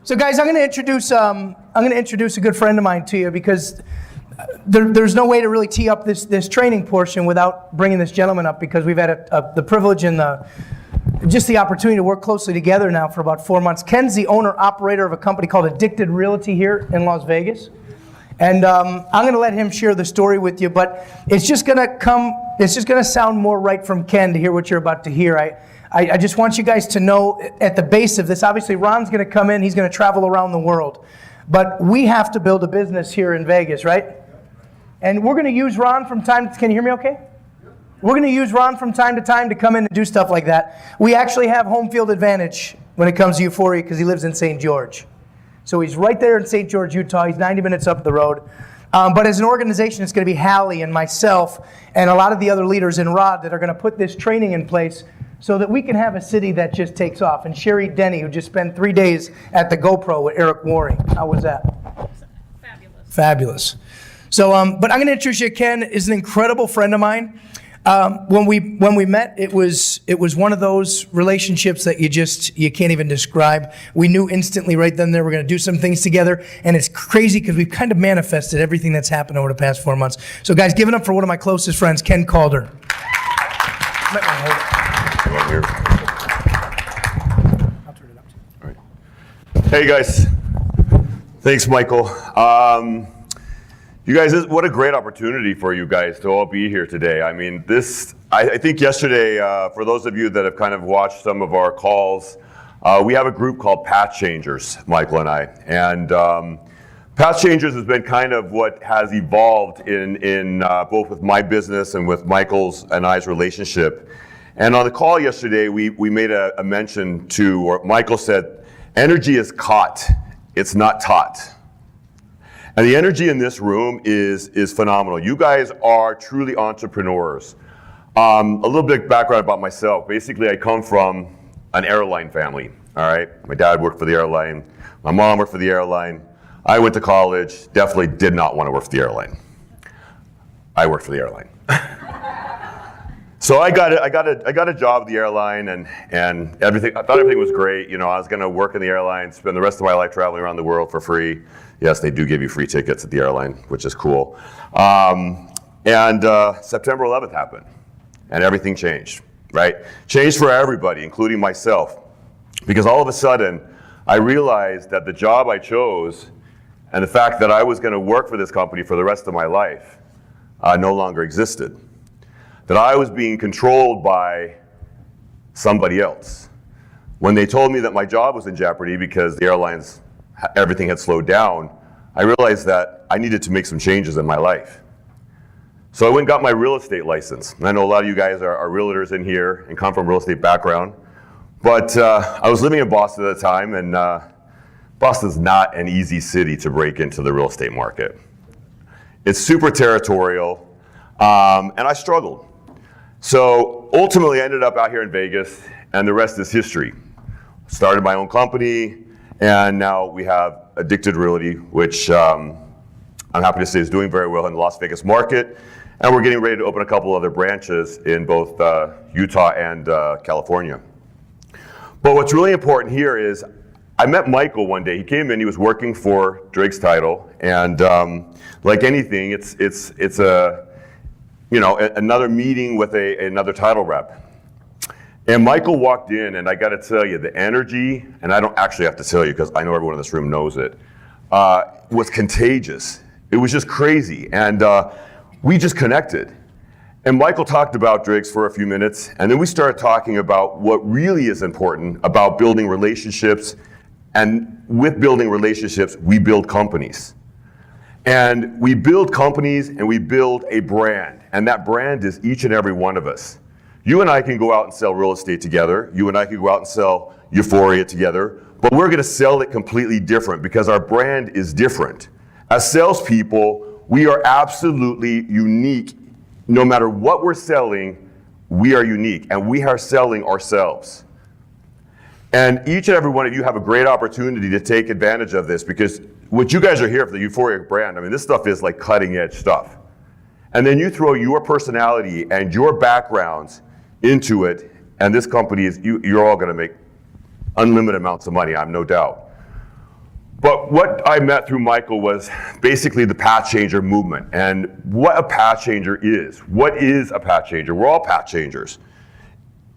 So guys, I'm going to introduce a good friend of mine to you because there's no way to really tee up this training portion without bringing this gentleman up, because we've had the privilege and just the opportunity to work closely together now for about 4 months. Ken's the owner-operator of a company called Addicted Realty here in Las Vegas. And I'm going to let him share the story with you, but it's just going to sound more right from Ken to hear what you're about to hear. I just want you guys to know at the base of this, obviously Ron's going to come in, he's going to travel around the world. But we have to build a business here in Vegas, right? And we're going to use Ron from time to, can you hear me okay? We're going to use Ron from time to time to come in and do stuff like that. We actually have home field advantage when it comes to Üforia because he lives in St. George. So he's right there in St. George, Utah. He's 90 minutes up the road. But as an organization, it's going to be Hallie and myself and a lot of the other leaders in Rod that are going to put this training in place so that we can have a city that just takes off. And Sherry Denny, who just spent 3 days at the GoPro with Eric Waring. How was that? Fabulous. Fabulous. So, but I'm going to introduce you. Ken is an incredible friend of mine. When we met, it was one of those relationships that you can't even describe. We knew instantly right then there we're going to do some things together, and it's crazy because we've kind of manifested everything that's happened over the past 4 months. So, guys, give it up for one of my closest friends, Ken Calder. I'll turn it up. All right. Hey guys, thanks, Michael. You guys, what a great opportunity for you guys to all be here today. I mean, I think yesterday, for those of you that have kind of watched some of our calls, we have a group called PathChangers, Michael and I. And PathChangers has been kind of what has evolved in both with my business and with Michael's and I's relationship. And on the call yesterday, we made a mention to, or Michael said, energy is caught, it's not taught. And the energy in this room is phenomenal. You guys are truly entrepreneurs. A little bit of background about myself. Basically, I come from an airline family, all right? My dad worked for the airline. My mom worked for the airline. I went to college, definitely did not want to work for the airline. I worked for the airline. So I got a job at the airline and everything. I thought everything was great. You know, I was going to work in the airline, spend the rest of my life traveling around the world for free. Yes, they do give you free tickets at the airline, which is cool. And September 11th happened, and everything changed, right? Changed for everybody, including myself, because all of a sudden I realized that the job I chose and the fact that I was going to work for this company for the rest of my life no longer existed. That I was being controlled by somebody else. When they told me that my job was in jeopardy because the airlines, everything had slowed down, I realized that I needed to make some changes in my life. So I went and got my real estate license. And I know a lot of you guys are realtors in here and come from a real estate background. But I was living in Boston at the time, and Boston's not an easy city to break into the real estate market. It's super territorial, and I struggled. So ultimately I ended up out here in Vegas, and the rest is history. Started my own company, and now we have Addicted Realty, which I'm happy to say is doing very well in the Las Vegas market. And we're getting ready to open a couple other branches in both Utah and California. But what's really important here is I met Michael one day. He came in, he was working for Drake's Title, and like anything, it's a, you know, another meeting with another title rep. And Michael walked in, and I got to tell you, the energy, and I don't actually have to tell you because I know everyone in this room knows it, was contagious. It was just crazy, and we just connected. And Michael talked about Drake's for a few minutes, and then we started talking about what really is important about building relationships, and with building relationships, we build companies. And we build companies and we build a brand, and that brand is each and every one of us. You and I can go out and sell real estate together. You and I can go out and sell Üforia together, but we're gonna sell it completely different because our brand is different. As salespeople, we are absolutely unique. No matter what we're selling, we are unique, and we are selling ourselves. And each and every one of you have a great opportunity to take advantage of this, because what you guys are here for the Üforia brand, I mean, this stuff is like cutting edge stuff. And then you throw your personality and your backgrounds into it, and this company is, you're all gonna make unlimited amounts of money, I have no doubt. But what I met through Michael was basically the path changer movement and what a path changer is. What is a path changer? We're all path changers.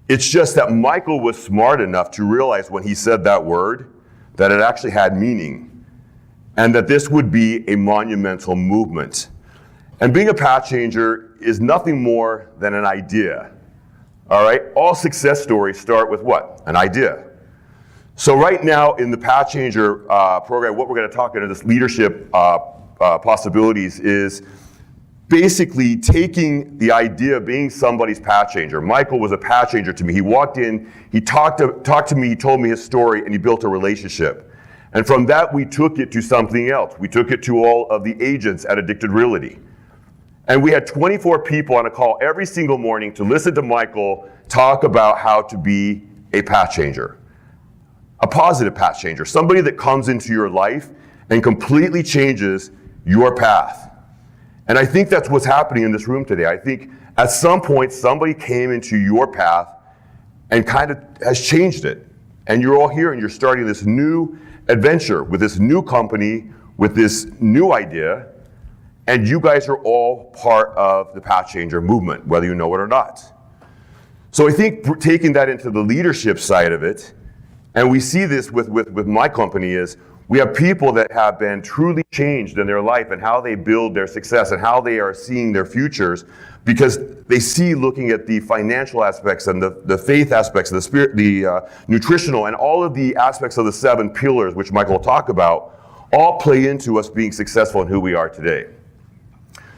It's just that Michael was smart enough to realize when he said that word that it actually had meaning and that this would be a monumental movement. And being a path changer is nothing more than an idea. All right? All success stories start with what? An idea. So right now in the Path Changer program, what we're going to talk about in this leadership possibilities is basically taking the idea of being somebody's path changer. Michael was a path changer to me. He walked in, he talked to me, he told me his story, and he built a relationship. And from that, we took it to something else. We took it to all of the agents at Addicted Realty. And we had 24 people on a call every single morning to listen to Michael talk about how to be a path changer. A positive path changer, somebody that comes into your life and completely changes your path. And I think that's what's happening in this room today. I think at some point somebody came into your path and kind of has changed it. And you're all here and you're starting this new adventure with this new company, with this new idea, and you guys are all part of the Path Changer movement, whether you know it or not. So I think taking that into the leadership side of it, and we see this with my company, is we have people that have been truly changed in their life and how they build their success and how they are seeing their futures, because they see, looking at the financial aspects and the faith aspects, the spirit, the nutritional, and all of the aspects of the 7 pillars, which Michael will talk about, all play into us being successful in who we are today.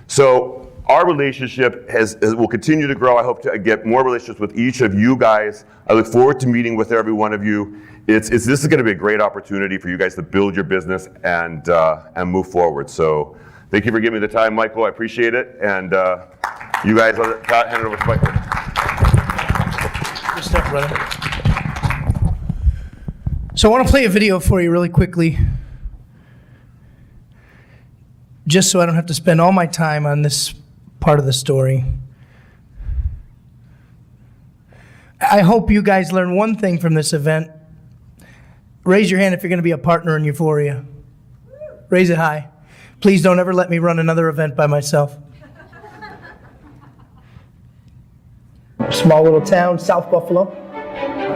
So our relationship will continue to grow. I hope to get more relationships with each of you guys. I look forward to meeting with every one of you. This is going to be a great opportunity for you guys to build your business and move forward. So thank you for giving me the time, Michael. I appreciate it. And you guys, hand it over to Michael. Good stuff, brother. So I want to play a video for you really quickly, just so I don't have to spend all my time on this part of the story. I hope you guys learn one thing from this event. Raise your hand if you're going to be a partner in Üforia. Raise it high. Please don't ever let me run another event by myself. Small little town, South Buffalo.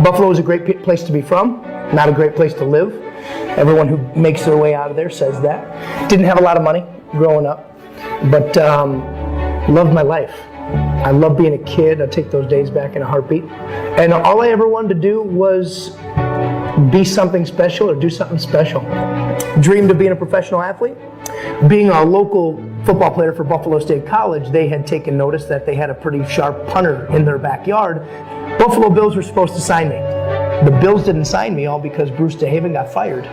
Buffalo is a great place to be from, not a great place to live. Everyone who makes their way out of there says that. Didn't have a lot of money growing up, but loved my life. I loved being a kid. I'd take those days back in a heartbeat. And all I ever wanted to do was be something special or do something special. Dreamed of being a professional athlete. Being a local football player for Buffalo State College, they had taken notice that they had a pretty sharp punter in their backyard. Buffalo Bills were supposed to sign me. The Bills didn't sign me, all because Bruce DeHaven got fired.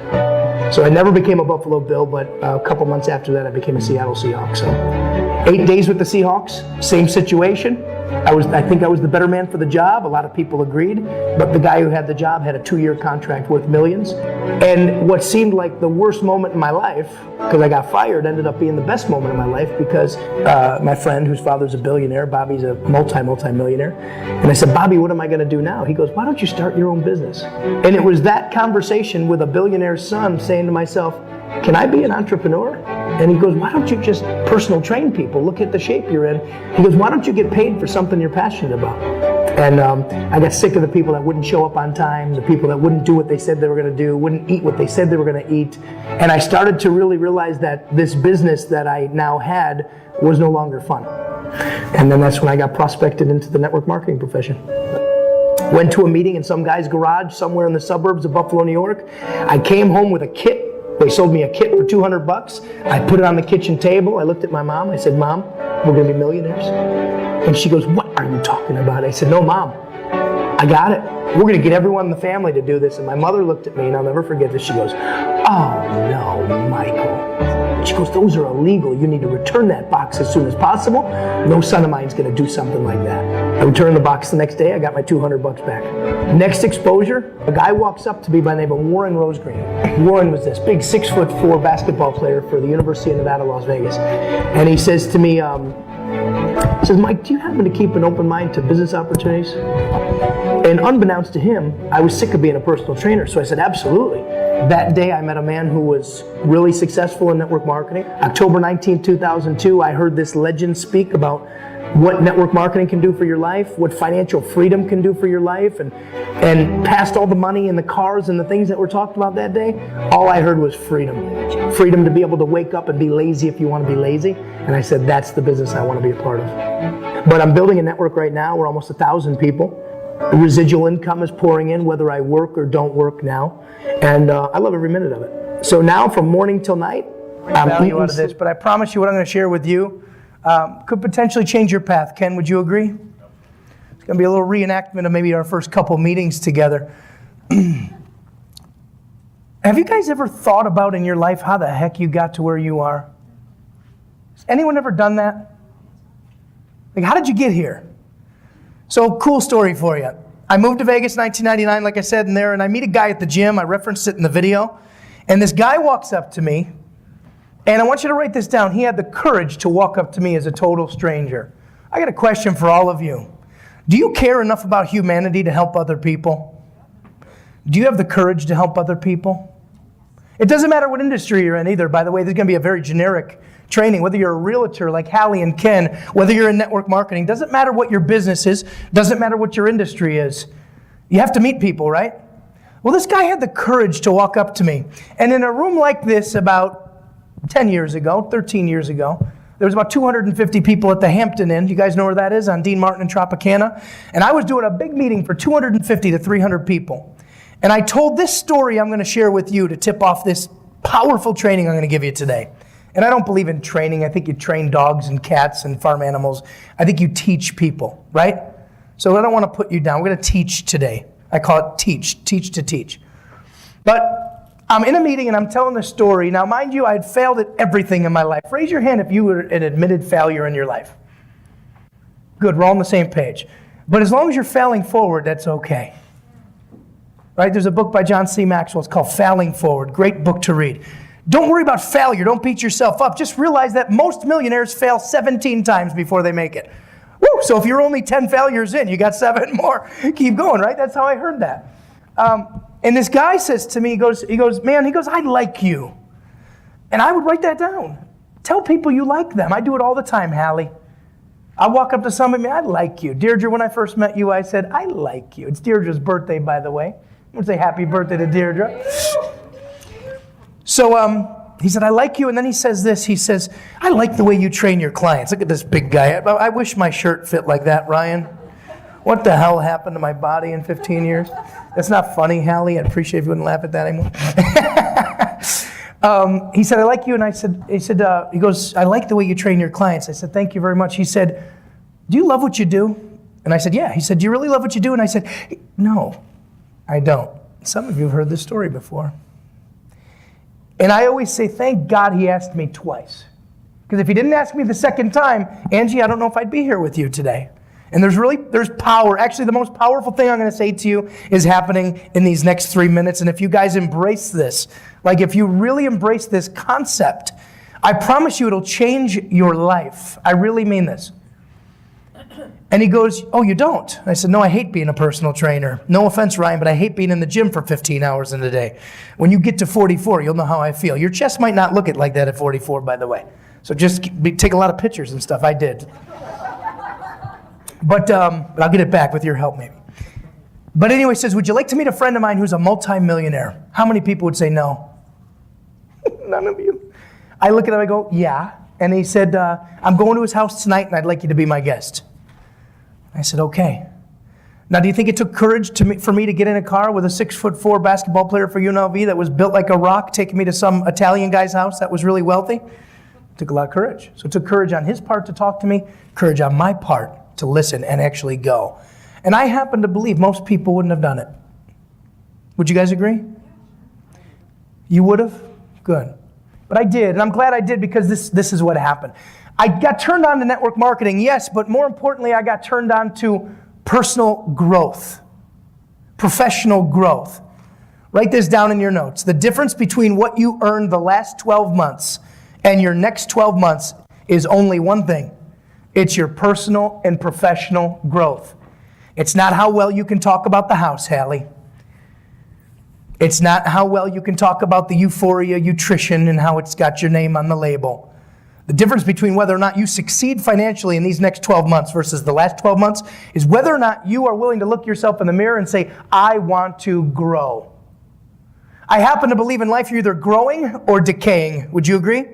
So I never became a Buffalo Bill, but a couple months after that I became a Seattle Seahawk. So 8 days with the Seahawks, same situation. I think I was the better man for the job. A lot of people agreed, but the guy who had the job had a 2-year contract worth millions. And what seemed like the worst moment in my life, because I got fired, ended up being the best moment in my life, because my friend, whose father's a billionaire, Bobby's a multi-millionaire, and I said, Bobby, what am I going to do now? He goes, why don't you start your own business? And it was that conversation with a billionaire's son saying to myself, can I be an entrepreneur? And he goes, why don't you just personal train people? Look at the shape you're in. He goes, why don't you get paid for something you're passionate about? And I got sick of the people that wouldn't show up on time, the people that wouldn't do what they said they were going to do, wouldn't eat what they said they were going to eat. And I started to really realize that this business that I now had was no longer fun. And then that's when I got prospected into the network marketing profession. Went to a meeting in some guy's garage somewhere in the suburbs of Buffalo, New York. I came home with a kit. They sold me a kit for $200. I put it on the kitchen table. I looked at my mom. I said, Mom, we're going to be millionaires. And she goes, what are you talking about? I said, no, Mom, I got it. We're going to get everyone in the family to do this. And my mother looked at me, and I'll never forget this. She goes, oh, no, Michael. She goes, those are illegal. You need to return that box as soon as possible. No son of mine's going to do something like that. I returned the box the next day. I got my $200 back. Next exposure, a guy walks up to me by the name of Warren Rosegren. Warren was this big 6'4" basketball player for the University of Nevada, Las Vegas. And he says to me, he says, Mike, do you happen to keep an open mind to business opportunities? And unbeknownst to him, I was sick of being a personal trainer. So I said, absolutely. That day, I met a man who was really successful in network marketing. October 19, 2002, I heard this legend speak about what network marketing can do for your life, what financial freedom can do for your life, and past all the money and the cars and the things that were talked about that day, all I heard was freedom. Freedom to be able to wake up and be lazy if you want to be lazy. And I said, that's the business I want to be a part of. But I'm building a network right now. We're almost 1,000 people. Residual income is pouring in whether I work or don't work now. And I love every minute of it. So now from morning till night, I'm value out of this, but I promise you what I'm going to share with you could potentially change your path. Ken, would you agree? It's going to be a little reenactment of maybe our first couple meetings together. Have you guys ever thought about in your life how the heck you got to where you are? Has anyone ever done that? Like, how did you get here? So, cool story for you. I moved to Vegas in 1999, like I said, and I meet a guy at the gym. I referenced it in the video. And this guy walks up to me, and I want you to write this down. He had the courage to walk up to me as a total stranger. I got a question for all of you. Do you care enough about humanity to help other people? Do you have the courage to help other people? It doesn't matter what industry you're in either. By the way, there's going to be a very generic training, whether you're a realtor like Hallie and Ken, whether you're in network marketing. Doesn't matter what your business is. Doesn't matter what your industry is. You have to meet people, right? Well, this guy had the courage to walk up to me. And in a room like this about 10 years ago, 13 years ago, there was about 250 people at the Hampton Inn. You guys know where that is, on Dean Martin and Tropicana. And I was doing a big meeting for 250 to 300 people. And I told this story I'm going to share with you to tip off this powerful training I'm going to give you today. And I don't believe in training. I think you train dogs and cats and farm animals. I think you teach people, right? So I don't want to put you down. We're going to teach today. I call it teach to teach. But I'm in a meeting and I'm telling the story. Now, mind you, I had failed at everything in my life. Raise your hand if you were an admitted failure in your life. Good, we're all on the same page. But as long as you're failing forward, that's okay. Right? There's a book by John C. Maxwell. It's called Failing Forward. Great book to read. Don't worry about failure. Don't beat yourself up. Just realize that most millionaires fail 17 times before they make it. Woo! So if you're only 10 failures in, you got 7 more. Keep going, right? That's how I heard that. And this guy says to me, he goes, I like you. And I would write that down. Tell people you like them. I do it all the time, Hallie. I walk up to somebody, I like you. Deirdre, when I first met you, I said, I like you. It's Deirdre's birthday, by the way. I would say happy birthday to Deirdre. So he said, I like you. And then he says this. He says, I like the way you train your clients. Look at this big guy. I wish my shirt fit like that, Ryan. What the hell happened to my body in 15 years? That's not funny, Hallie. I'd appreciate if you wouldn't laugh at that anymore. He said, I like you. And he goes, I like the way you train your clients. I said, thank you very much. He said, do you love what you do? And I said, yeah. He said, do you really love what you do? And I said, no, I don't. Some of you have heard this story before. And I always say, thank God he asked me twice. Because if he didn't ask me the second time, Angie, I don't know if I'd be here with you today. And there's power. Actually, the most powerful thing I'm going to say to you is happening in these next 3 minutes. And if you guys embrace this, like if you really embrace this concept, I promise you it'll change your life. I really mean this. And he goes, oh, you don't? I said, no, I hate being a personal trainer. No offense, Ryan, but I hate being in the gym for 15 hours in a day. When you get to 44, you'll know how I feel. Your chest might not look it like that at 44, by the way. So just take a lot of pictures and stuff. I did. But I'll get it back with your help, maybe. But anyway, he says, would you like to meet a friend of mine who's a multimillionaire? How many people would say no? None of you. I look at him, I go, yeah. And he said, I'm going to his house tonight, and I'd like you to be my guest. I said, okay. Now, do you think it took courage for me to get in a car with a 6'4" basketball player for UNLV that was built like a rock, taking me to some Italian guy's house that was really wealthy? It took a lot of courage. So it took courage on his part to talk to me, courage on my part to listen and actually go. And I happen to believe most people wouldn't have done it. Would you guys agree? You would have? Good. But I did, and I'm glad I did because this is what happened. I got turned on to network marketing, yes, but more importantly, I got turned on to personal growth, professional growth. Write this down in your notes. The difference between what you earned the last 12 months and your next 12 months is only one thing. It's your personal and professional growth. It's not how well you can talk about the house, Hallie. It's not how well you can talk about the Üforia nutrition and how it's got your name on the label. The difference between whether or not you succeed financially in these next 12 months versus the last 12 months is whether or not you are willing to look yourself in the mirror and say, I want to grow. I happen to believe in life you're either growing or decaying. Would you agree?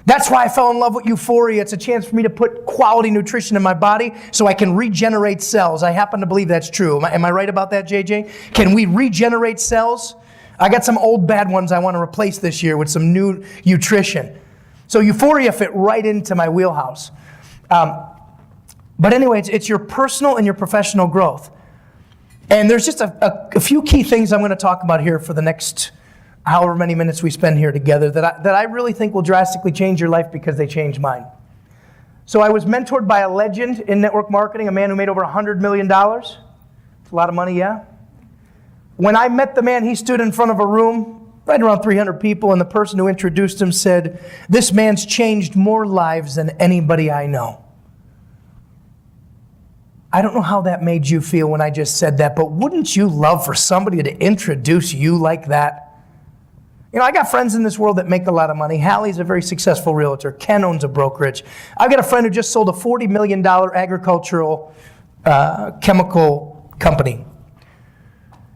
That's why I fell in love with Üforia. It's a chance for me to put quality nutrition in my body so I can regenerate cells. I happen to believe that's true. Am I right about that, JJ? Can we regenerate cells? I got some old bad ones I want to replace this year with some new nutrition. So Üforia fit right into my wheelhouse. But anyway, it's your personal and your professional growth. And there's just a few key things I'm going to talk about here for the next however many minutes we spend here together that I really think will drastically change your life because they changed mine. So I was mentored by a legend in network marketing, a man who made over $100 million. It's a lot of money, yeah? When I met the man, he stood in front of a room, right around 300 people, and the person who introduced him said, "This man's changed more lives than anybody I know." I don't know how that made you feel when I just said that, but wouldn't you love for somebody to introduce you like that? You know, I got friends in this world that make a lot of money. Hallie's a very successful realtor. Ken owns a brokerage. I've got a friend who just sold a $40 million agricultural chemical company.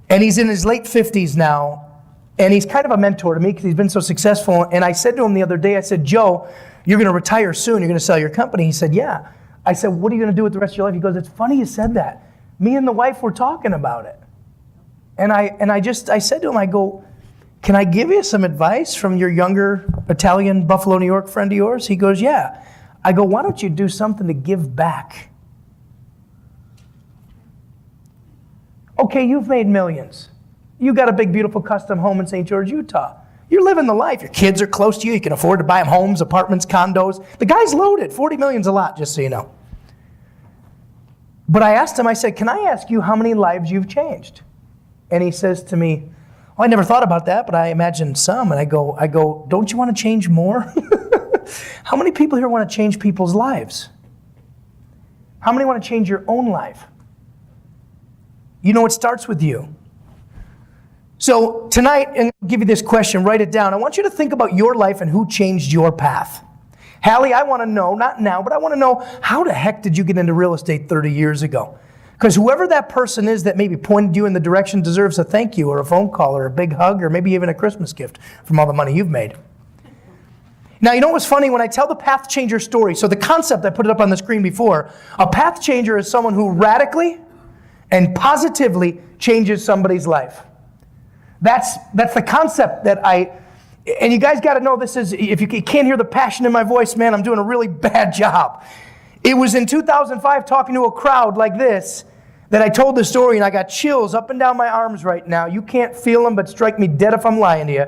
And he's in his late 50s now. And he's kind of a mentor to me because he's been so successful. And I said to him the other day, I said, "Joe, you're going to retire soon. You're going to sell your company." He said, "Yeah." I said, "What are you going to do with the rest of your life?" He goes, "It's funny you said that. Me and the wife were talking about it." And I said to him, I go, "Can I give you some advice from your younger Italian Buffalo, New York friend of yours?" He goes, "Yeah." I go, "Why don't you do something to give back?" Okay, you've made millions. You got a big, beautiful custom home in St. George, Utah. You're living the life. Your kids are close to you. You can afford to buy them homes, apartments, condos. The guy's loaded. 40 million's a lot, just so you know. But I asked him, I said, "Can I ask you how many lives you've changed?" And he says to me, "Oh, I never thought about that, but I imagine some." And I go, "Don't you want to change more?" How many people here want to change people's lives? How many want to change your own life? You know, it starts with you. So tonight, and I'll give you this question, write it down. I want you to think about your life and who changed your path. Hallie, I want to know, not now, but I want to know, how the heck did you get into real estate 30 years ago? Because whoever that person is that maybe pointed you in the direction deserves a thank you or a phone call or a big hug or maybe even a Christmas gift from all the money you've made. Now, you know what's funny? When I tell the path changer story, so the concept, I put it up on the screen before, a path changer is someone who radically and positively changes somebody's life. That's the concept that and you guys got to know this is, if you can't hear the passion in my voice, man, I'm doing a really bad job. It was in 2005 talking to a crowd like this that I told the story, and I got chills up and down my arms right now. You can't feel them, but strike me dead if I'm lying to you.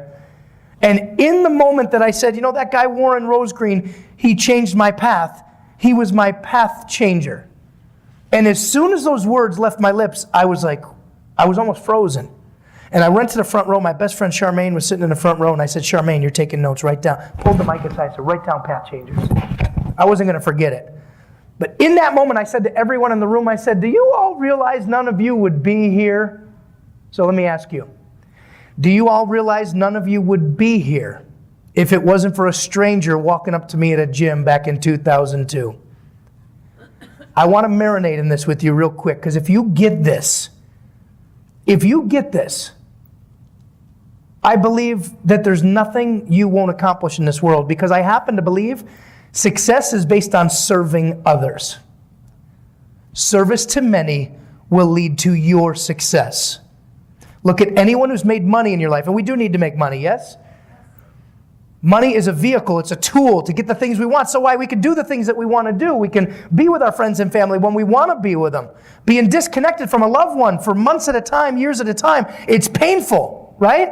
And in the moment that I said, you know, that guy Warren Rosegreen, he changed my path. He was my path changer. And as soon as those words left my lips, I was almost frozen. And I went to the front row. My best friend Charmaine was sitting in the front row, and I said, "Charmaine, you're taking notes. Write down." Pulled the mic aside, said, "Write down path changers." I wasn't going to forget it. But in that moment, I said to everyone in the room, I said, "Do you all realize none of you would be here?" So let me ask you. Do you all realize none of you would be here if it wasn't for a stranger walking up to me at a gym back in 2002? I want to marinate in this with you real quick, because if you get this, I believe that there's nothing you won't accomplish in this world, because I happen to believe success is based on serving others. Service to many will lead to your success. Look at anyone who's made money in your life, and we do need to make money, yes? Money is a vehicle, it's a tool to get the things we want. So why we can do the things that we want to do. We can be with our friends and family when we want to be with them. Being disconnected from a loved one for months at a time, years at a time, it's painful, right?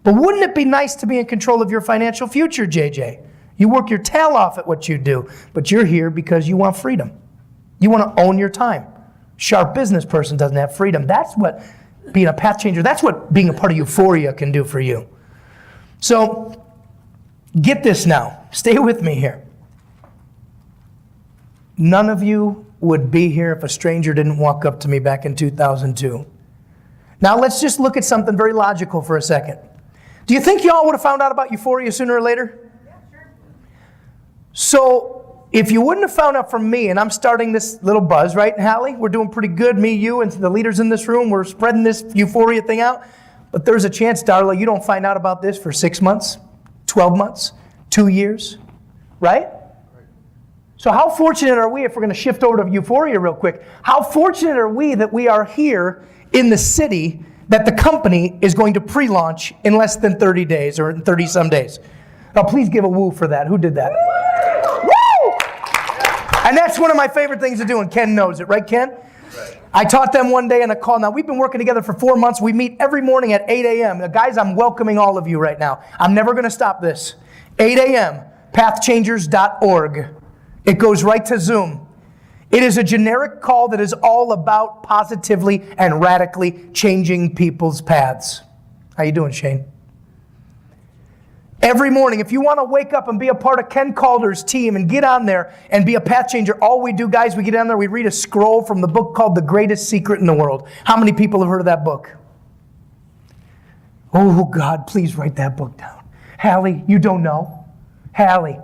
But wouldn't it be nice to be in control of your financial future, JJ? You work your tail off at what you do, but you're here because you want freedom. You want to own your time. Sharp business person doesn't have freedom. That's what being a path changer, that's what being a part of Üforia can do for you. So, get this now. Stay with me here. None of you would be here if a stranger didn't walk up to me back in 2002. Now let's just look at something very logical for a second. Do you think y'all would have found out about Euphoria sooner or later? Yeah, sure. So if you wouldn't have found out from me, and I'm starting this little buzz, right, Hallie? We're doing pretty good, me, you, and the leaders in this room. We're spreading this Euphoria thing out. But there's a chance, Darla, you don't find out about this for 6 months, 12 months, 2 years, right? So how fortunate are we, if we're going to shift over to Euphoria real quick, how fortunate are we that we are here in the city that the company is going to pre-launch in less than 30 days or in 30 some days? Now please give a woo for that. Who did that? Woo! And that's one of my favorite things to do, and Ken knows it, right, Ken? I taught them one day on a call. Now, we've been working together for 4 months. We meet every morning at 8 a.m. Now, guys, I'm welcoming all of you right now. I'm never going to stop this. 8 a.m., pathchangers.org. It goes right to Zoom. It is a generic call that is all about positively and radically changing people's paths. How you doing, Shane? Every morning, if you want to wake up and be a part of Ken Calder's team and get on there and be a path changer, all we do, guys, we get on there, we read a scroll from the book called The Greatest Secret in the World. How many people have heard of that book? Oh, God, please write that book down. Hallie, you don't know? Hallie,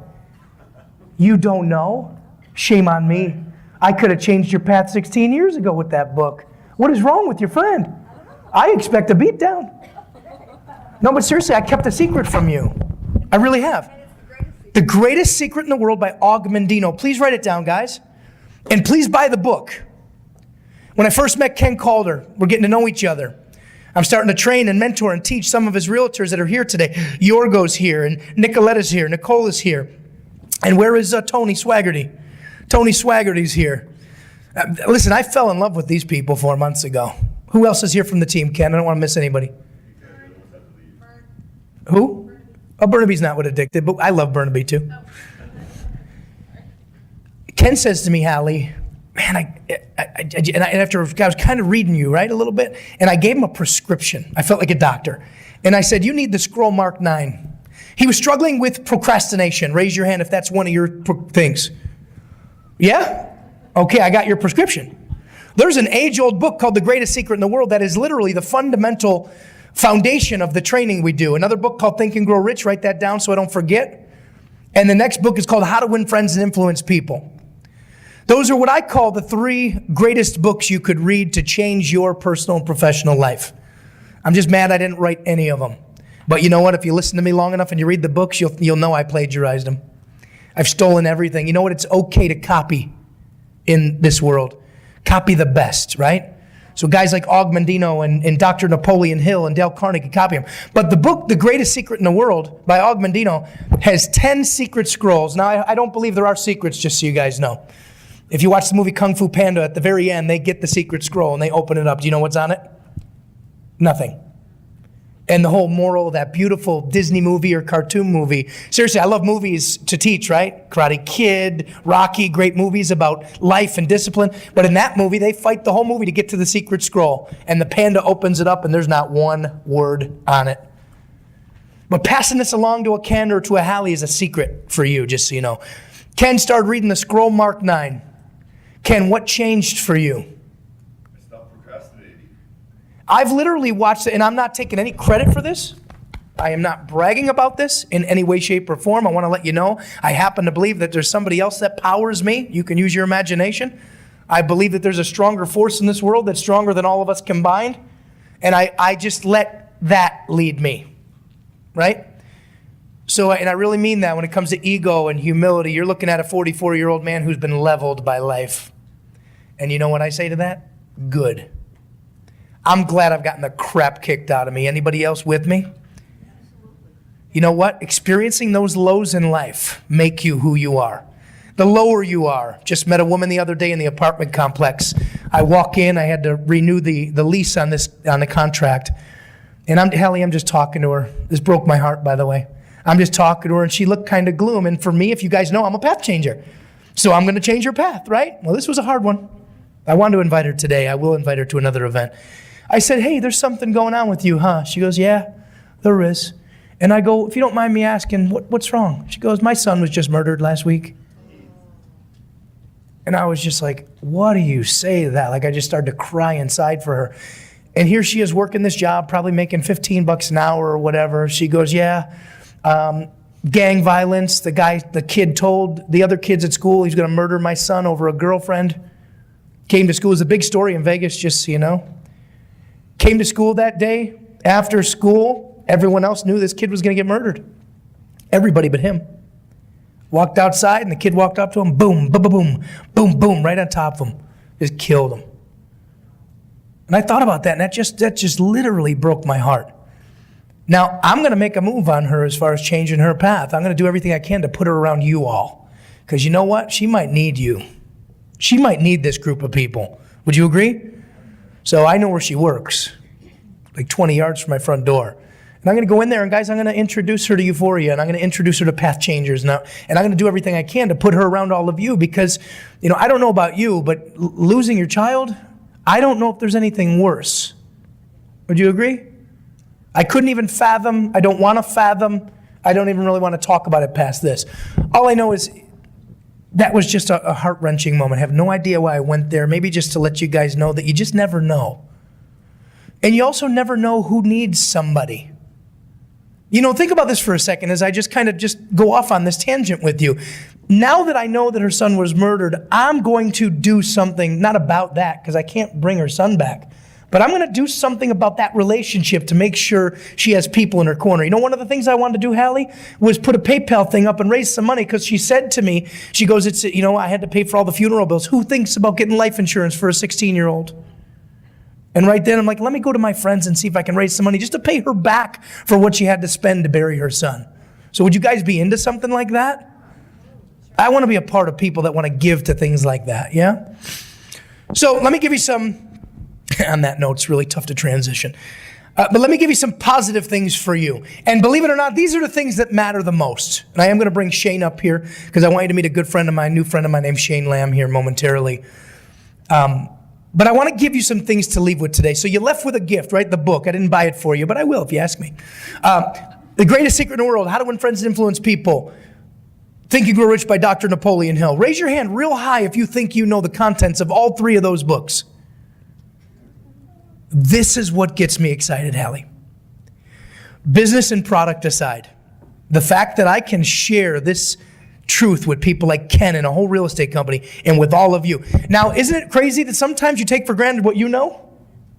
you don't know? Shame on me. I could have changed your path 16 years ago with that book. What is wrong with your friend? I expect a beat down. No, but seriously, I kept a secret from you. I really have. The Greatest Secret in the World by Og Mandino. Please write it down, guys. And please buy the book. When I first met Ken Calder, we're getting to know each other. I'm starting to train and mentor and teach some of his realtors that are here today. Yorgo's here, and Nicoletta's here, Nicola's here. And where is Tony Swaggerty? Tony Swaggerty's here. Listen, I fell in love with these people 4 months ago. Who else is here from the team, Ken? I don't want to miss anybody. Who? Oh, Burnaby's not what addicted, but I love Burnaby too. Ken says to me, Hallie, man, after I was kind of reading you, right, a little bit, and I gave him a prescription. I felt like a doctor. And I said, you need the scroll mark 9. He was struggling with procrastination. Raise your hand if that's one of your things. Yeah? Okay, I got your prescription. There's an age-old book called The Greatest Secret in the World that is literally the fundamental foundation of the training we do. Another book called Think and Grow Rich. Write that down so I don't forget. And the next book is called How to Win Friends and Influence People. Those are what I call the 3 greatest books you could read to change your personal and professional life. I'm just mad I didn't write any of them. But you know what? If you listen to me long enough and you read the books, you'll know I plagiarized them. I've stolen everything. You know what? It's okay to copy in this world. Copy the best, right? So guys like Og Mandino and Dr. Napoleon Hill and Dale Carnegie copy them. But the book, The Greatest Secret in the World by Og Mandino, has 10 secret scrolls. Now, I don't believe there are secrets, just so you guys know. If you watch the movie Kung Fu Panda, at the very end, they get the secret scroll and they open it up. Do you know what's on it? Nothing. And the whole moral of that beautiful Disney movie or cartoon movie. Seriously, I love movies to teach, right? Karate Kid, Rocky, great movies about life and discipline. But in that movie, they fight the whole movie to get to the secret scroll. And the panda opens it up and there's not one word on it. But passing this along to a Ken or to a Hallie is a secret for you, just so you know. Ken started reading the scroll mark 9. Ken, what changed for you? I've literally watched it, and I'm not taking any credit for this. I am not bragging about this in any way, shape, or form. I want to let you know, I happen to believe that there's somebody else that powers me. You can use your imagination. I believe that there's a stronger force in this world that's stronger than all of us combined. And I just let that lead me, right? So, and I really mean that when it comes to ego and humility. You're looking at a 44-year-old man who's been leveled by life. And you know what I say to that? Good. I'm glad I've gotten the crap kicked out of me. Anybody else with me? You know what? Experiencing those lows in life make you who you are. The lower you are. Just met a woman the other day in the apartment complex. I walk in, I had to renew the lease on the contract. And I'm just talking to her. This broke my heart, by the way. I'm just talking to her and she looked kind of gloom. And for me, if you guys know, I'm a path changer. So I'm going to change her path, right? Well, this was a hard one. I wanted to invite her today. I will invite her to another event. I said, hey, there's something going on with you, huh? She goes, yeah, there is. And I go, if you don't mind me asking, what's wrong? She goes, my son was just murdered last week. And I was just like, what do you say to that? Like I just started to cry inside for her. And here she is working this job, probably making $15 an hour or whatever. She goes, yeah, gang violence. The kid told the other kids at school he's going to murder my son over a girlfriend. Came to school. It was a big story in Vegas, just so you know. Came to school that day. After school, everyone else knew this kid was going to get murdered. Everybody but him. Walked outside, and the kid walked up to him. Boom, boom, boom, boom, boom, right on top of him. Just killed him. And I thought about that, and that just literally broke my heart. Now, I'm going to make a move on her as far as changing her path. I'm going to do everything I can to put her around you all. Because you know what? She might need you. She might need this group of people. Would you agree? So I know where she works, like 20 yards from my front door. And I'm going to go in there, and guys, I'm going to introduce her to Üforia, and I'm going to introduce her to PathChangers now, and I'm going to do everything I can to put her around all of you because, I don't know about you, but losing your child, I don't know if there's anything worse. Would you agree? I couldn't even fathom. I don't want to fathom. I don't even really want to talk about it past this. All I know is that was just a heart-wrenching moment. I have no idea why I went there. Maybe just to let you guys know that you just never know. And you also never know who needs somebody. Think about this for a second as I just kind of just go off on this tangent with you. Now that I know that her son was murdered, I'm going to do something, not about that, because I can't bring her son back, but I'm going to do something about that relationship to make sure she has people in her corner. One of the things I wanted to do, Hallie, was put a PayPal thing up and raise some money because she said to me, she goes, I had to pay for all the funeral bills. Who thinks about getting life insurance for a 16-year-old? And right then, I'm like, let me go to my friends and see if I can raise some money just to pay her back for what she had to spend to bury her son. So would you guys be into something like that? I want to be a part of people that want to give to things like that, yeah? So let me give you some, on that note, it's really tough to transition. But let me give you some positive things for you. And believe it or not, these are the things that matter the most. And I am going to bring Shane up here because I want you to meet a good friend of mine, new friend of mine named Shane Lamb here momentarily. But I want to give you some things to leave with today. So you left with a gift, right? The book. I didn't buy it for you, but I will if you ask me. The Greatest Secret in the World, How to Win Friends and Influence People. Think You Grow Rich by Dr. Napoleon Hill. Raise your hand real high if you think you know the contents of all three of those books. This is what gets me excited, Hallie. Business and product aside, the fact that I can share this truth with people like Ken and a whole real estate company and with all of you. Now, isn't it crazy that sometimes you take for granted what you know?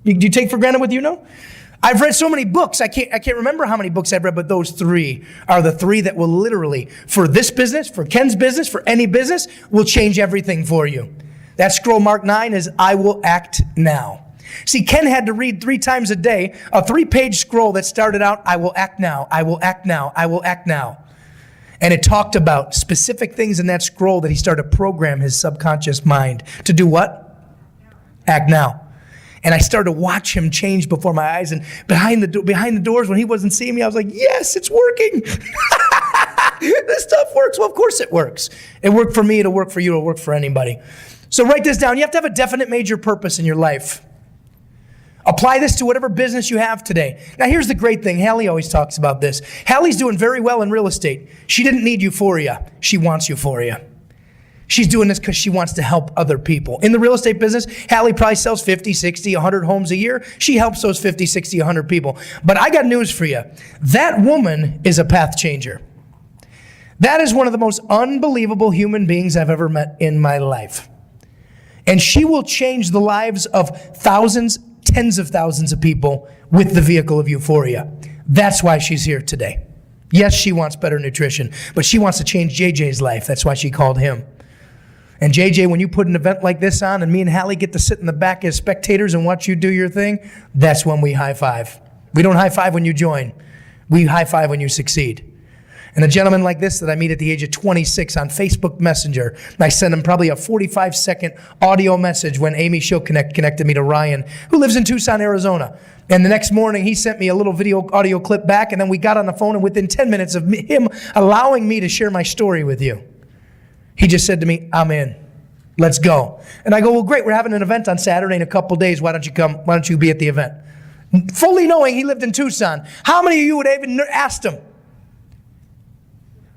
Do you take for granted what you know? I've read so many books. I can't remember how many books I've read, but those three are the three that will literally, for this business, for Ken's business, for any business, will change everything for you. That scroll mark 9 is I will act now. See, Ken had to read 3 times a day a 3-page scroll that started out, I will act now, I will act now, I will act now. And it talked about specific things in that scroll that he started to program his subconscious mind to do what? Act now. And I started to watch him change before my eyes. And behind the doors, when he wasn't seeing me, I was like, yes, it's working. This stuff works. Well, of course it works. It worked for me. It'll work for you. It'll work for anybody. So write this down. You have to have a definite major purpose in your life. Apply this to whatever business you have today. Now, here's the great thing. Hallie always talks about this. Hallie's doing very well in real estate. She didn't need Üforia. She wants Üforia. She's doing this because she wants to help other people. In the real estate business, Hallie probably sells 50, 60, 100 homes a year. She helps those 50, 60, 100 people. But I got news for you. That woman is a path changer. That is one of the most unbelievable human beings I've ever met in my life. And she will change the lives of thousands, tens of thousands of people with the vehicle of Üforia. That's why she's here today. Yes, she wants better nutrition, but she wants to change JJ's life. That's why she called him. And JJ, when you put an event like this on and me and Hallie get to sit in the back as spectators and watch you do your thing, that's when we high five. We don't high five when you join. We high five when you succeed. And a gentleman like this that I meet at the age of 26 on Facebook Messenger, and I sent him probably a 45-second audio message when Amy Show connected me to Ryan, who lives in Tucson, Arizona. And the next morning, he sent me a little audio clip back, and then we got on the phone, and within 10 minutes of him allowing me to share my story with you, he just said to me, I'm in. Let's go. And I go, well, great. We're having an event on Saturday in a couple days. Why don't you come? Why don't you be at the event? Fully knowing he lived in Tucson. How many of you would have even asked him?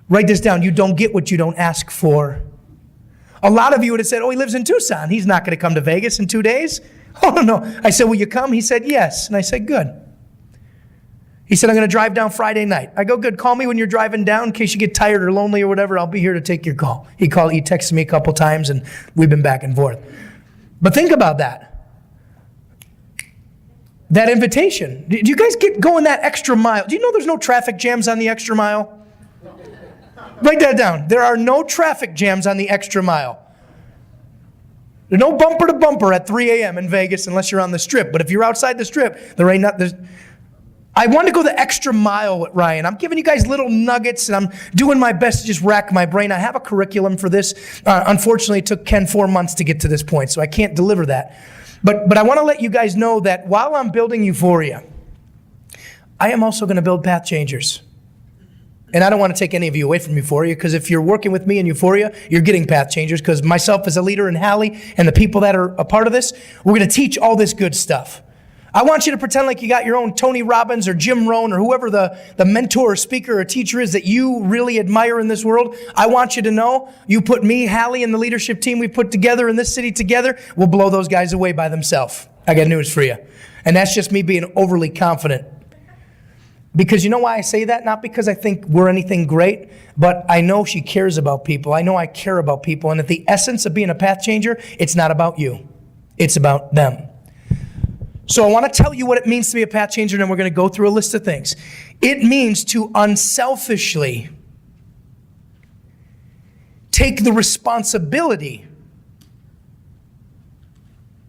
Write this down. You don't get what you don't ask for. A lot of you would have said, oh, he lives in Tucson. He's not going to come to Vegas in 2 days. Oh, no. I said, will you come? He said, yes. And I said, good. He said, I'm going to drive down Friday night. I go, good. Call me when you're driving down in case you get tired or lonely or whatever. I'll be here to take your call. He texted me a couple times, and we've been back and forth. But think about that. That invitation. Do you guys get going that extra mile? Do you know there's no traffic jams on the extra mile? Write that down. There are no traffic jams on the extra mile. There's no bumper to bumper at 3 a.m. in Vegas unless you're on the strip. But if you're outside the strip, there ain't not. I want to go the extra mile with Ryan. I'm giving you guys little nuggets, and I'm doing my best to just rack my brain. I have a curriculum for this. Unfortunately, it took Ken 4 months to get to this point, so I can't deliver that. But I want to let you guys know that while I'm building Üforia, I am also going to build PathChangers. And I don't want to take any of you away from Üforia, because if you're working with me in Üforia, you're getting PathChangers, because myself as a leader and Hallie and the people that are a part of this, we're going to teach all this good stuff. I want you to pretend like you got your own Tony Robbins or Jim Rohn or whoever the mentor or speaker or teacher is that you really admire in this world. I want you to know you put me, Hallie, and the leadership team we put together in this city together, we'll blow those guys away by themselves. I got news for you. And that's just me being overly confident. Because you know why I say that? Not because I think we're anything great, but I know she cares about people. I know I care about people. And at the essence of being a path changer, it's not about you. It's about them. So I want to tell you what it means to be a path changer, and then we're going to go through a list of things. It means to unselfishly take the responsibility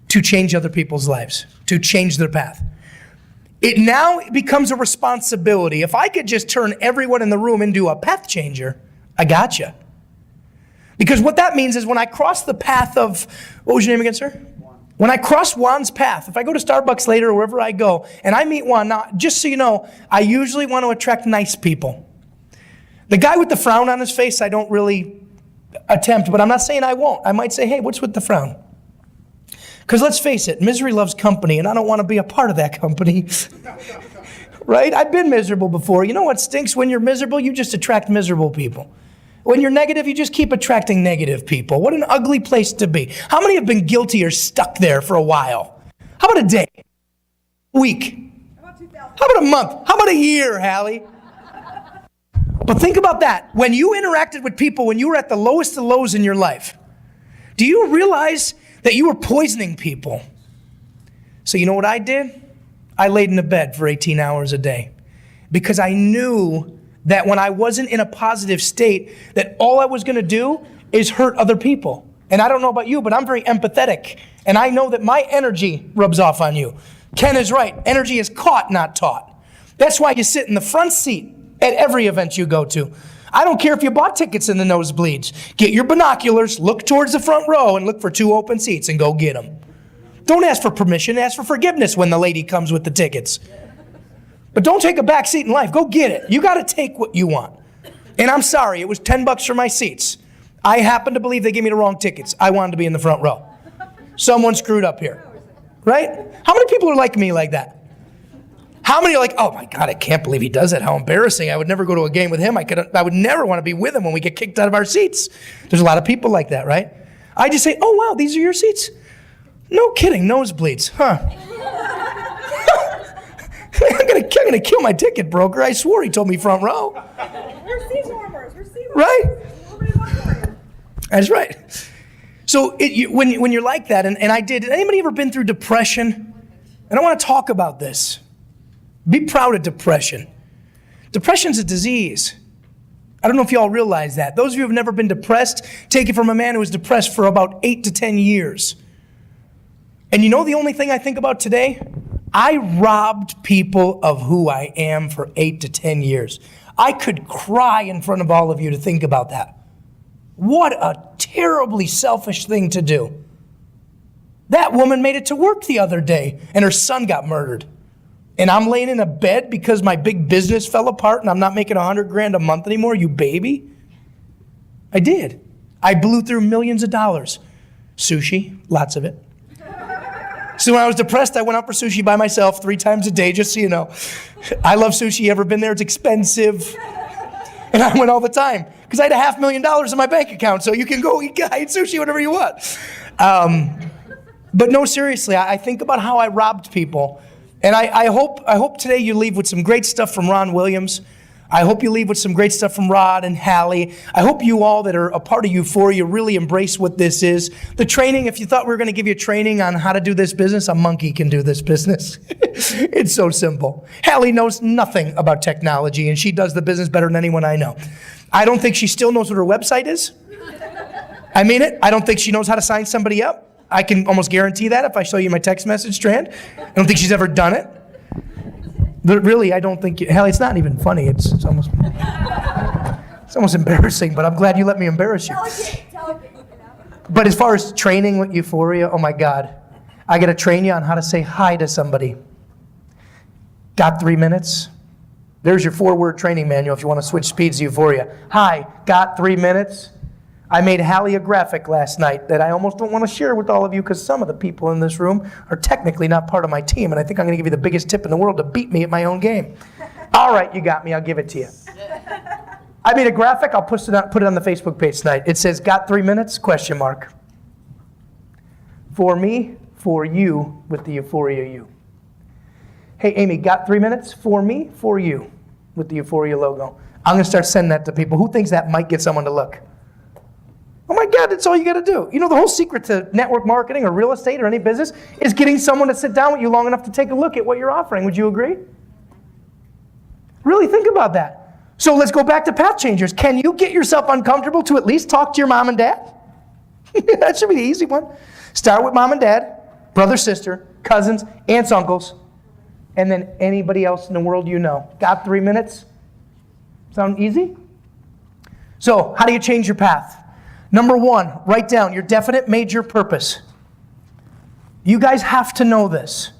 to change other people's lives, to change their path. It now becomes a responsibility. If I could just turn everyone in the room into a path changer, I gotcha. Because what that means is when I cross the path of, what was your name again, sir? When I cross Juan's path, if I go to Starbucks later or wherever I go, and I meet Juan, now, just so you know, I usually want to attract nice people. The guy with the frown on his face, I don't really attempt, but I'm not saying I won't. I might say, hey, what's with the frown? Because let's face it, misery loves company, and I don't want to be a part of that company. Right? I've been miserable before. You know what stinks? When you're miserable, you just attract miserable people. When you're negative, you just keep attracting negative people. What an ugly place to be. How many have been guilty or stuck there for a while? How about a day? A week? How about a month? How about a year, Hallie? But think about that. When you interacted with people, when you were at the lowest of lows in your life, do you realize that you were poisoning people? So you know what I did? I laid in a bed for 18 hours a day because I knew that when I wasn't in a positive state, that all I was going to do is hurt other people. And I don't know about you, but I'm very empathetic. And I know that my energy rubs off on you. Ken is right. Energy is caught, not taught. That's why you sit in the front seat at every event you go to. I don't care if you bought tickets in the nosebleeds. Get your binoculars, look towards the front row, and look for 2 open seats and go get them. Don't ask for permission, ask for forgiveness when the lady comes with the tickets. But don't take a back seat in life. Go get it. You got to take what you want. And I'm sorry, it was $10 for my seats. I happen to believe they gave me the wrong tickets. I wanted to be in the front row. Someone screwed up here. Right? How many people are like me like that? How many are like, oh my God, I can't believe he does that. How embarrassing. I would never go to a game with him. I would never want to be with him when we get kicked out of our seats. There's a lot of people like that, right? I just say, oh wow, these are your seats? No kidding, nosebleeds, huh? I'm gonna kill my ticket broker. I swore he told me front row. We're seat warmers. Right? That's right. So when you're like that, and I did, anybody ever been through depression? And I want to talk about this. Be proud of depression. Depression's a disease. I don't know if you all realize that. Those of you who have never been depressed, take it from a man who was depressed for about 8 to 10 years. And you know the only thing I think about today? I robbed people of who I am for 8 to 10 years. I could cry in front of all of you to think about that. What a terribly selfish thing to do. That woman made it to work the other day, and her son got murdered. And I'm laying in a bed because my big business fell apart and I'm not making $100,000 a month anymore, you baby. I did. I blew through millions of dollars. Sushi, lots of it. So when I was depressed, I went out for sushi by myself 3 times a day, just so you know. I love sushi. You ever been there? It's expensive. And I went all the time because I had $500,000 in my bank account. So you can go eat sushi whenever you want. But no, seriously, I think about how I robbed people. And I hope today you leave with some great stuff from Ron Williams. I hope you leave with some great stuff from Rod and Hallie. I hope you all that are a part of Üforia really embrace what this is. The training, if you thought we were going to give you training on how to do this business, a monkey can do this business. It's so simple. Hallie knows nothing about technology, and she does the business better than anyone I know. I don't think she still knows what her website is. I mean it. I don't think she knows how to sign somebody up. I can almost guarantee that if I show you my text message strand. I don't think she's ever done it. But really, I don't think, Hallie, it's not even funny. It's almost embarrassing, but I'm glad you let me embarrass you. Tell it. But as far as training with Üforia, oh my God, I got to train you on how to say hi to somebody. Got 3 minutes? There's your 4-word training manual if you want to switch speeds to Üforia. Hi, got 3 minutes? I made Hallie a graphic last night that I almost don't want to share with all of you because some of the people in this room are technically not part of my team, and I think I'm going to give you the biggest tip in the world to beat me at my own game. All right, you got me. I'll give it to you. I made a graphic. I'll put it on the Facebook page tonight. It says, got 3 minutes? ? For me, for you, with the Üforia you. Hey, Amy, got 3 minutes? For me, for you, with the Üforia logo. I'm going to start sending that to people. Who thinks that might get someone to look? Oh my God, that's all you got to do. You know, the whole secret to network marketing or real estate or any business is getting someone to sit down with you long enough to take a look at what you're offering. Would you agree? Really think about that. So let's go back to PathChangers. Can you get yourself uncomfortable to at least talk to your mom and dad? That should be the easy one. Start with mom and dad, brother, sister, cousins, aunts, uncles, and then anybody else in the world you know. Got 3 minutes? Sound easy? So how do you change your path? Number 1, write down your definite major purpose. You guys have to know this.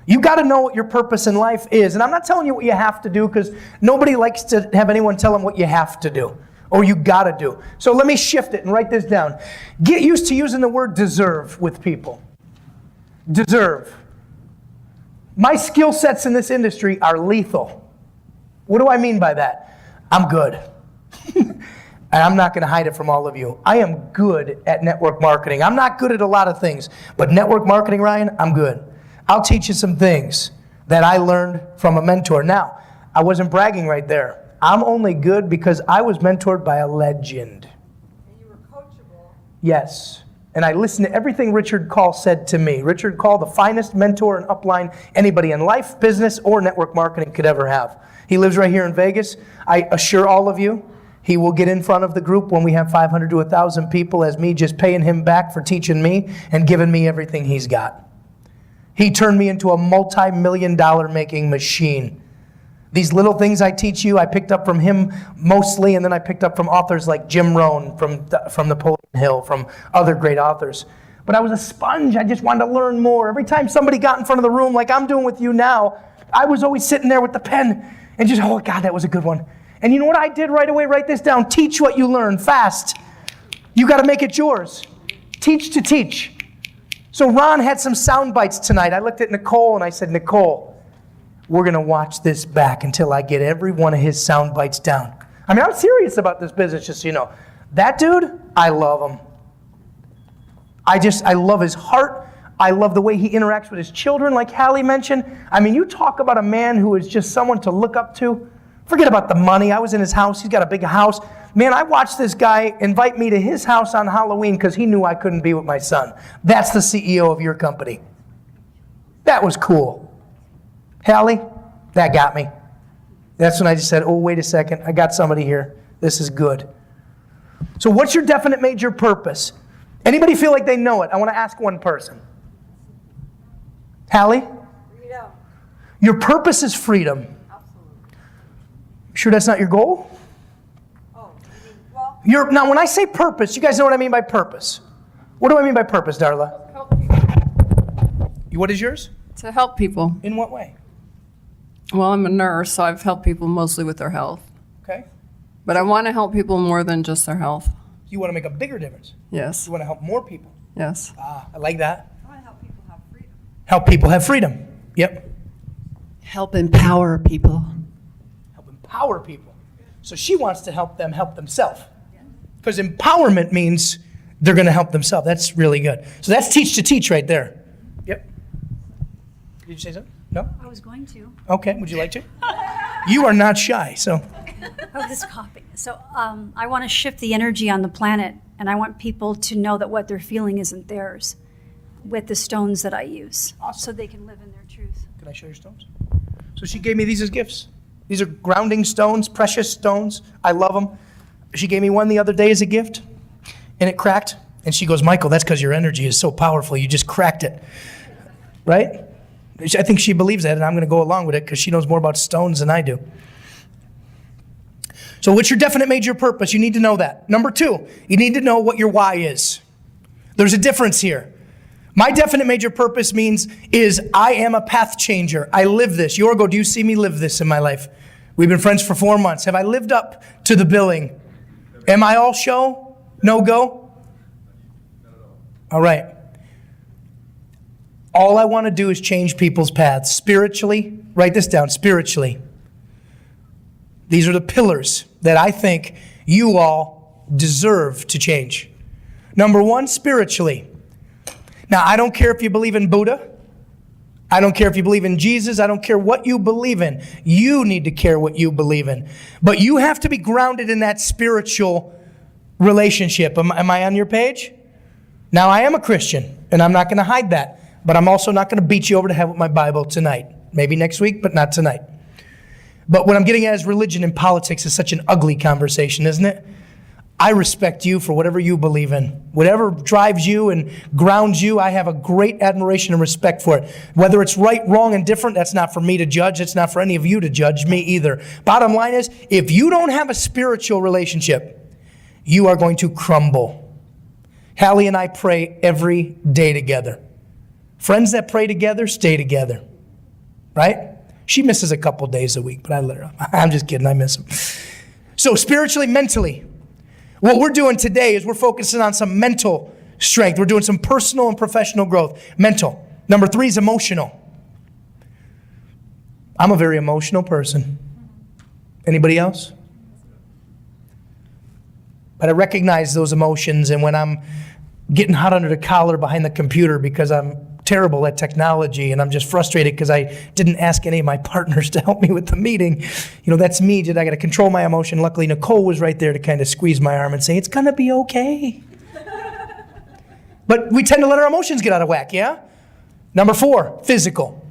You got to know what your purpose in life is. And I'm not telling you what you have to do because nobody likes to have anyone tell them what you have to do or you got to do. So let me shift it and write this down. Get used to using the word deserve with people. Deserve. My skill sets in this industry are lethal. What do I mean by that? I'm good. And I'm not going to hide it from all of you. I am good at network marketing. I'm not good at a lot of things, but network marketing, Ryan, I'm good. I'll teach you some things that I learned from a mentor. Now, I wasn't bragging right there. I'm only good because I was mentored by a legend. And you were coachable. Yes. And I listened to everything Richard Call said to me. Richard Call, the finest mentor and upline anybody in life, business, or network marketing could ever have. He lives right here in Vegas. I assure all of you, he will get in front of the group when we have 500 to 1,000 people as me just paying him back for teaching me and giving me everything he's got. He turned me into a multi-million-dollar making machine. These little things I teach you, I picked up from him mostly, and then I picked up from authors like Jim Rohn, from Napoleon Hill, from other great authors. But I was a sponge. I just wanted to learn more. Every time somebody got in front of the room like I'm doing with you now, I was always sitting there with the pen and just, oh God, that was a good one. And you know what I did right away? Write this down. Teach what you learn fast. You got to make it yours. Teach to teach. So Ron had some sound bites tonight. I looked at Nicole and I said, Nicole, we're going to watch this back until I get every one of his sound bites down. I mean, I'm serious about this business, just so you know. That dude, I love him. I love his heart. I love the way he interacts with his children, like Hallie mentioned. I mean, you talk about a man who is just someone to look up to. Forget about the money. I was in his house. He's got a big house. Man, I watched this guy invite me to his house on Halloween because he knew I couldn't be with my son. That's the CEO of your company. That was cool. Hallie, that got me. That's when I just said, oh, wait a second. I got somebody here. This is good. So what's your definite major purpose? Anybody feel like they know it? I want to ask one person. Hallie? Freedom. Your purpose is freedom. Sure that's not your goal? Oh, you mean, well, Now, when I say purpose, you guys know what I mean by purpose. What do I mean by purpose, Darla? Help people. What is yours? To help people. In what way? Well, I'm a nurse, so I've helped people mostly with their health. Okay. But I want to help people more than just their health. You want to make a bigger difference. Yes. You want to help more people. Yes. I like that. I want to help people have freedom. Help people have freedom. Yep. Help empower people. Help empower people. So she wants to help them help themselves. Because empowerment means they're going to help themselves. That's really good. So that's teach to teach right there. Yep. Did you say something? No? I was going to. Okay, would you like to? You are not shy, so. Oh, this copy. So I want to shift the energy on the planet, and I want people to know that what they're feeling isn't theirs with the stones that I use, so they can live in their truth. Can I show your stones? So she gave me these as gifts. These are grounding stones, precious stones. I love them. She gave me one the other day as a gift, and it cracked. And she goes, Michael, that's because your energy is so powerful. You just cracked it. Right? I think she believes that, and I'm going to go along with it because she knows more about stones than I do. So what's your definite major purpose? You need to know that. Number 2, you need to know what your why is. There's a difference here. My definite major purpose is I am a path changer. I live this. Yorgo, do you see me live this in my life? We've been friends for 4 months. Have I lived up to the billing? Am I all show? No go? All right. All I want to do is change people's paths. Spiritually, write this down, spiritually. These are the pillars that I think you all deserve to change. Number 1, spiritually. Now, I don't care if you believe in Buddha. I don't care if you believe in Jesus. I don't care what you believe in. You need to care what you believe in. But you have to be grounded in that spiritual relationship. Am I on your page? Now, I am a Christian, and I'm not going to hide that. But I'm also not going to beat you over the head with my Bible tonight. Maybe next week, but not tonight. But what I'm getting at is religion and politics is such an ugly conversation, isn't it? I respect you for whatever you believe in. Whatever drives you and grounds you, I have a great admiration and respect for it. Whether it's right, wrong, and different, that's not for me to judge. It's not for any of you to judge me either. Bottom line is, if you don't have a spiritual relationship, you are going to crumble. Hallie and I pray every day together. Friends that pray together, stay together. Right? She misses a couple days a week, but I let her. I'm just kidding, I miss them. So spiritually, mentally, what we're doing today is we're focusing on some mental strength. We're doing some personal and professional growth. Mental. Number 3 is emotional. I'm a very emotional person. Anybody else? But I recognize those emotions, and when I'm getting hot under the collar behind the computer because I'm terrible at technology and I'm just frustrated because I didn't ask any of my partners to help me with the meeting. That's me. I got to control my emotion. Luckily, Nicole was right there to kind of squeeze my arm and say, it's going to be okay. But we tend to let our emotions get out of whack, yeah? Number 4, physical.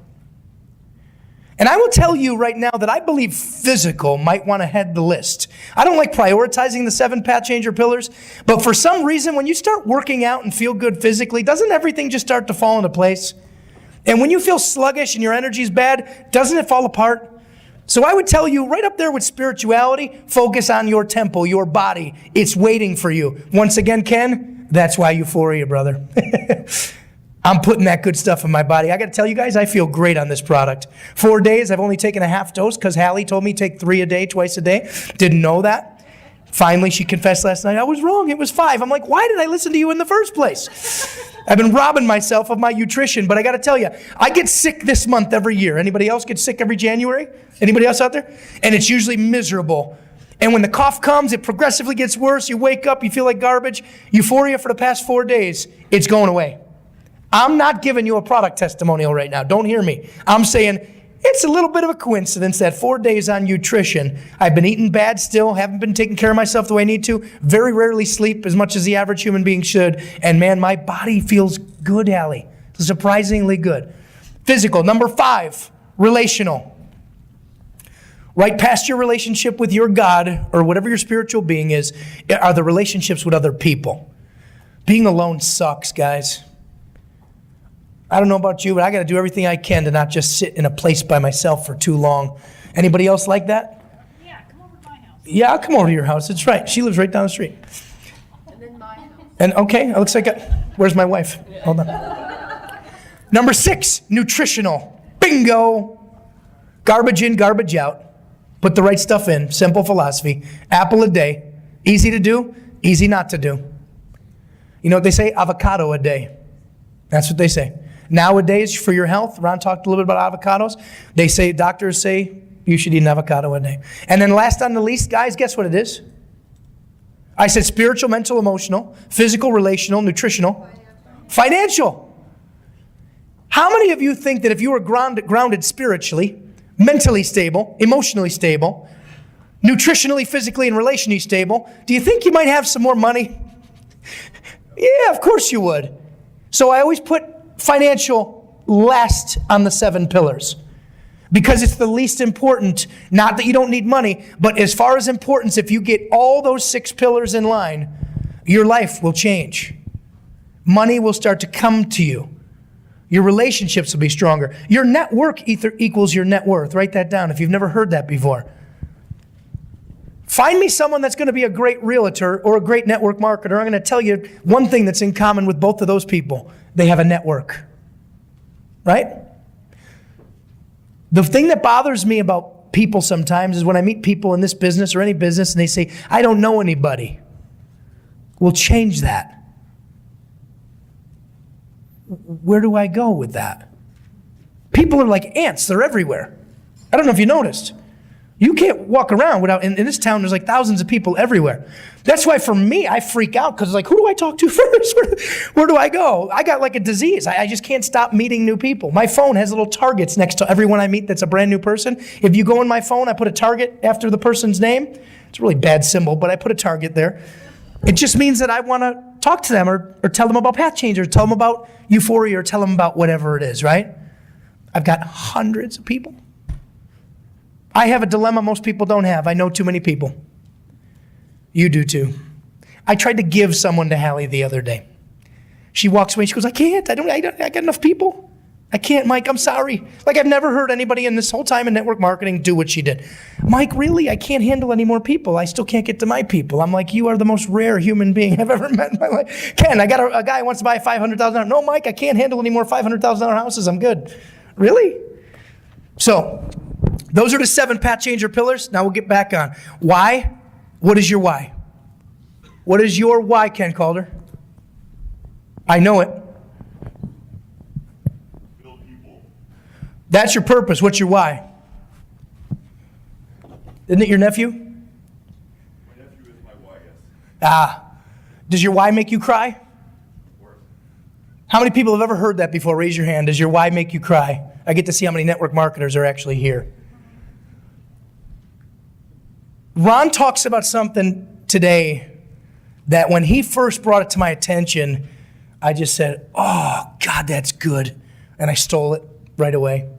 And I will tell you right now that I believe physical might want to head the list. I don't like prioritizing the 7 path changer pillars, but for some reason, when you start working out and feel good physically, doesn't everything just start to fall into place? And when you feel sluggish and your energy's bad, doesn't it fall apart? So I would tell you right up there with spirituality, focus on your temple, your body. It's waiting for you. Once again, Ken, that's why Üforia, brother. I'm putting that good stuff in my body. I got to tell you guys, I feel great on this product. 4 days, I've only taken a half dose because Hallie told me take 3 a day, twice a day. Didn't know that. Finally, she confessed last night, I was wrong, it was 5. I'm like, why did I listen to you in the first place? I've been robbing myself of my nutrition, but I got to tell you, I get sick this month every year. Anybody else get sick every January? Anybody else out there? And it's usually miserable. And when the cough comes, it progressively gets worse. You wake up, you feel like garbage. Üforia for the past 4 days, it's going away. I'm not giving you a product testimonial right now. Don't hear me. I'm saying it's a little bit of a coincidence that 4 days on nutrition, I've been eating bad still, haven't been taking care of myself the way I need to, very rarely sleep as much as the average human being should, and man, my body feels good, Allie. Surprisingly good. Physical. Number 5, relational. Right past your relationship with your God, or whatever your spiritual being is, are the relationships with other people. Being alone sucks, guys. I don't know about you, but I got to do everything I can to not just sit in a place by myself for too long. Anybody else like that? Yeah, come over to my house. Yeah, I'll come over to your house. It's right. She lives right down the street. And then my house. And okay, it looks like where's my wife? Hold on. Number 6, nutritional. Bingo. Garbage in, garbage out. Put the right stuff in. Simple philosophy. Apple a day. Easy to do, easy not to do. You know what they say? Avocado a day. That's what they say. Nowadays, for your health, Ron talked a little bit about avocados. They say, doctors say, you should eat an avocado a day. And then last on the least, guys, guess what it is? I said spiritual, mental, emotional, physical, relational, nutritional, financial. How many of you think that if you were grounded spiritually, mentally stable, emotionally stable, nutritionally, physically, and relationally stable, do you think you might have some more money? Yeah, of course you would. So I always put financial last on the 7 pillars because it's the least important. Not that you don't need money, but as far as importance, if you get all those 6 pillars in line, your life will change. Money will start to come to you. Your relationships will be stronger. Your network equals your net worth. Write that down if you've never heard that before. Find me someone that's going to be a great realtor or a great network marketer. I'm going to tell you one thing that's in common with both of those people. They have a network. Right? The thing that bothers me about people sometimes is when I meet people in this business or any business and they say, I don't know anybody. We'll change that. Where do I go with that? People are like ants. They're everywhere. I don't know if you noticed. You can't walk around without, in this town, there's like thousands of people everywhere. That's why for me, I freak out because like, who do I talk to first? Where do I go? I got like a disease. I just can't stop meeting new people. My phone has little targets next to everyone I meet that's a brand new person. If you go in my phone, I put a target after the person's name. It's a really bad symbol, but I put a target there. It just means that I want to talk to them or tell them about PathChangers, tell them about Üforia, or tell them about whatever it is, right? I've got hundreds of people. I have a dilemma most people don't have. I know too many people. You do too. I tried to give someone to Hallie the other day. She walks away, she goes, I can't, I got enough people. I can't, Mike, I'm sorry. Like I've never heard anybody in this whole time in network marketing do what she did. Mike, really? I can't handle any more people. I still can't get to my people. I'm like, you are the most rare human being I've ever met in my life. Ken, I got a guy who wants to buy a $500,000. No, Mike, I can't handle any more $500,000 houses. I'm good. Really? So, those are the 7 PathChanger pillars. Now we'll get back on. Why? What is your why? What is your why, Ken Calder? I know it. That's your purpose. What's your why? Isn't it your nephew? My nephew is my why, yes. Does your why make you cry? Of course. How many people have ever heard that before? Raise your hand. Does your why make you cry? I get to see how many network marketers are actually here. Ron talks about something today that when he first brought it to my attention, I just said, oh, God, that's good. And I stole it right away.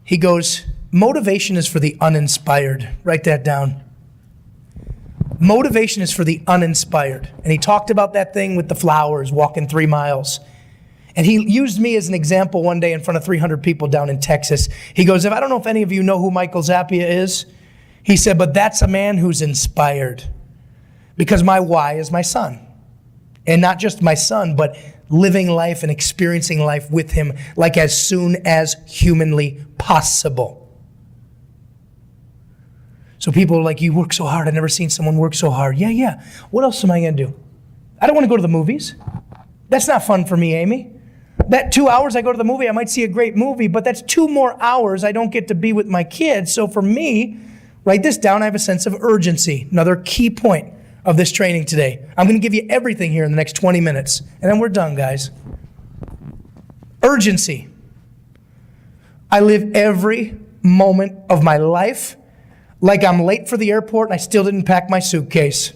He goes, motivation is for the uninspired. Write that down. Motivation is for the uninspired. And he talked about that thing with the flowers, walking 3 miles. And he used me as an example one day in front of 300 people down in Texas. He goes, I don't know if any of you know who Michael Zappia is. He said, but that's a man who's inspired. Because my why is my son. And not just my son, but living life and experiencing life with him like as soon as humanly possible. So people are like, you work so hard. I've never seen someone work so hard. Yeah. What else am I going to do? I don't want to go to the movies. That's not fun for me, Amy. That 2 hours I go to the movie, I might see a great movie, but that's 2 more hours I don't get to be with my kids. So for me, write this down, I have a sense of urgency. Another key point of this training today. I'm going to give you everything here in the next 20 minutes, and then we're done, guys. Urgency. I live every moment of my life like I'm late for the airport and I still didn't pack my suitcase.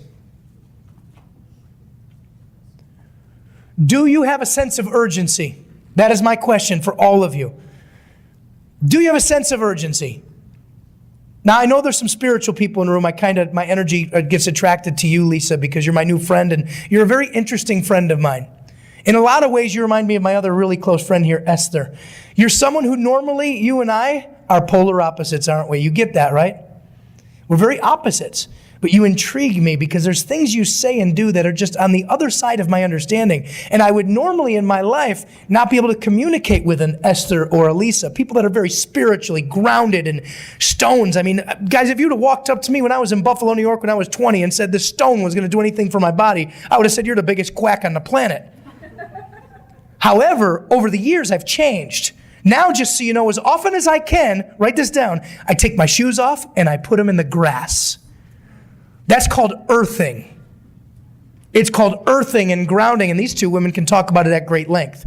Do you have a sense of urgency? That is my question for all of you. Do you have a sense of urgency? Now, I know there's some spiritual people in the room. My energy gets attracted to you, Lisa, because you're my new friend, and you're a very interesting friend of mine. In a lot of ways, you remind me of my other really close friend here, Esther. You're someone who normally, you and I, are polar opposites, aren't we? You get that, right? We're very opposites. But you intrigue me because there's things you say and do that are just on the other side of my understanding. And I would normally in my life not be able to communicate with an Esther or a Lisa, people that are very spiritually grounded and stones. I mean, guys, if you'd have walked up to me when I was in Buffalo, New York when I was 20 and said this stone was going to do anything for my body, I would have said, you're the biggest quack on the planet. However, over the years, I've changed. Now, just so you know, as often as I can, write this down, I take my shoes off and I put them in the grass. That's called earthing. It's called earthing and grounding, and these two women can talk about it at great length.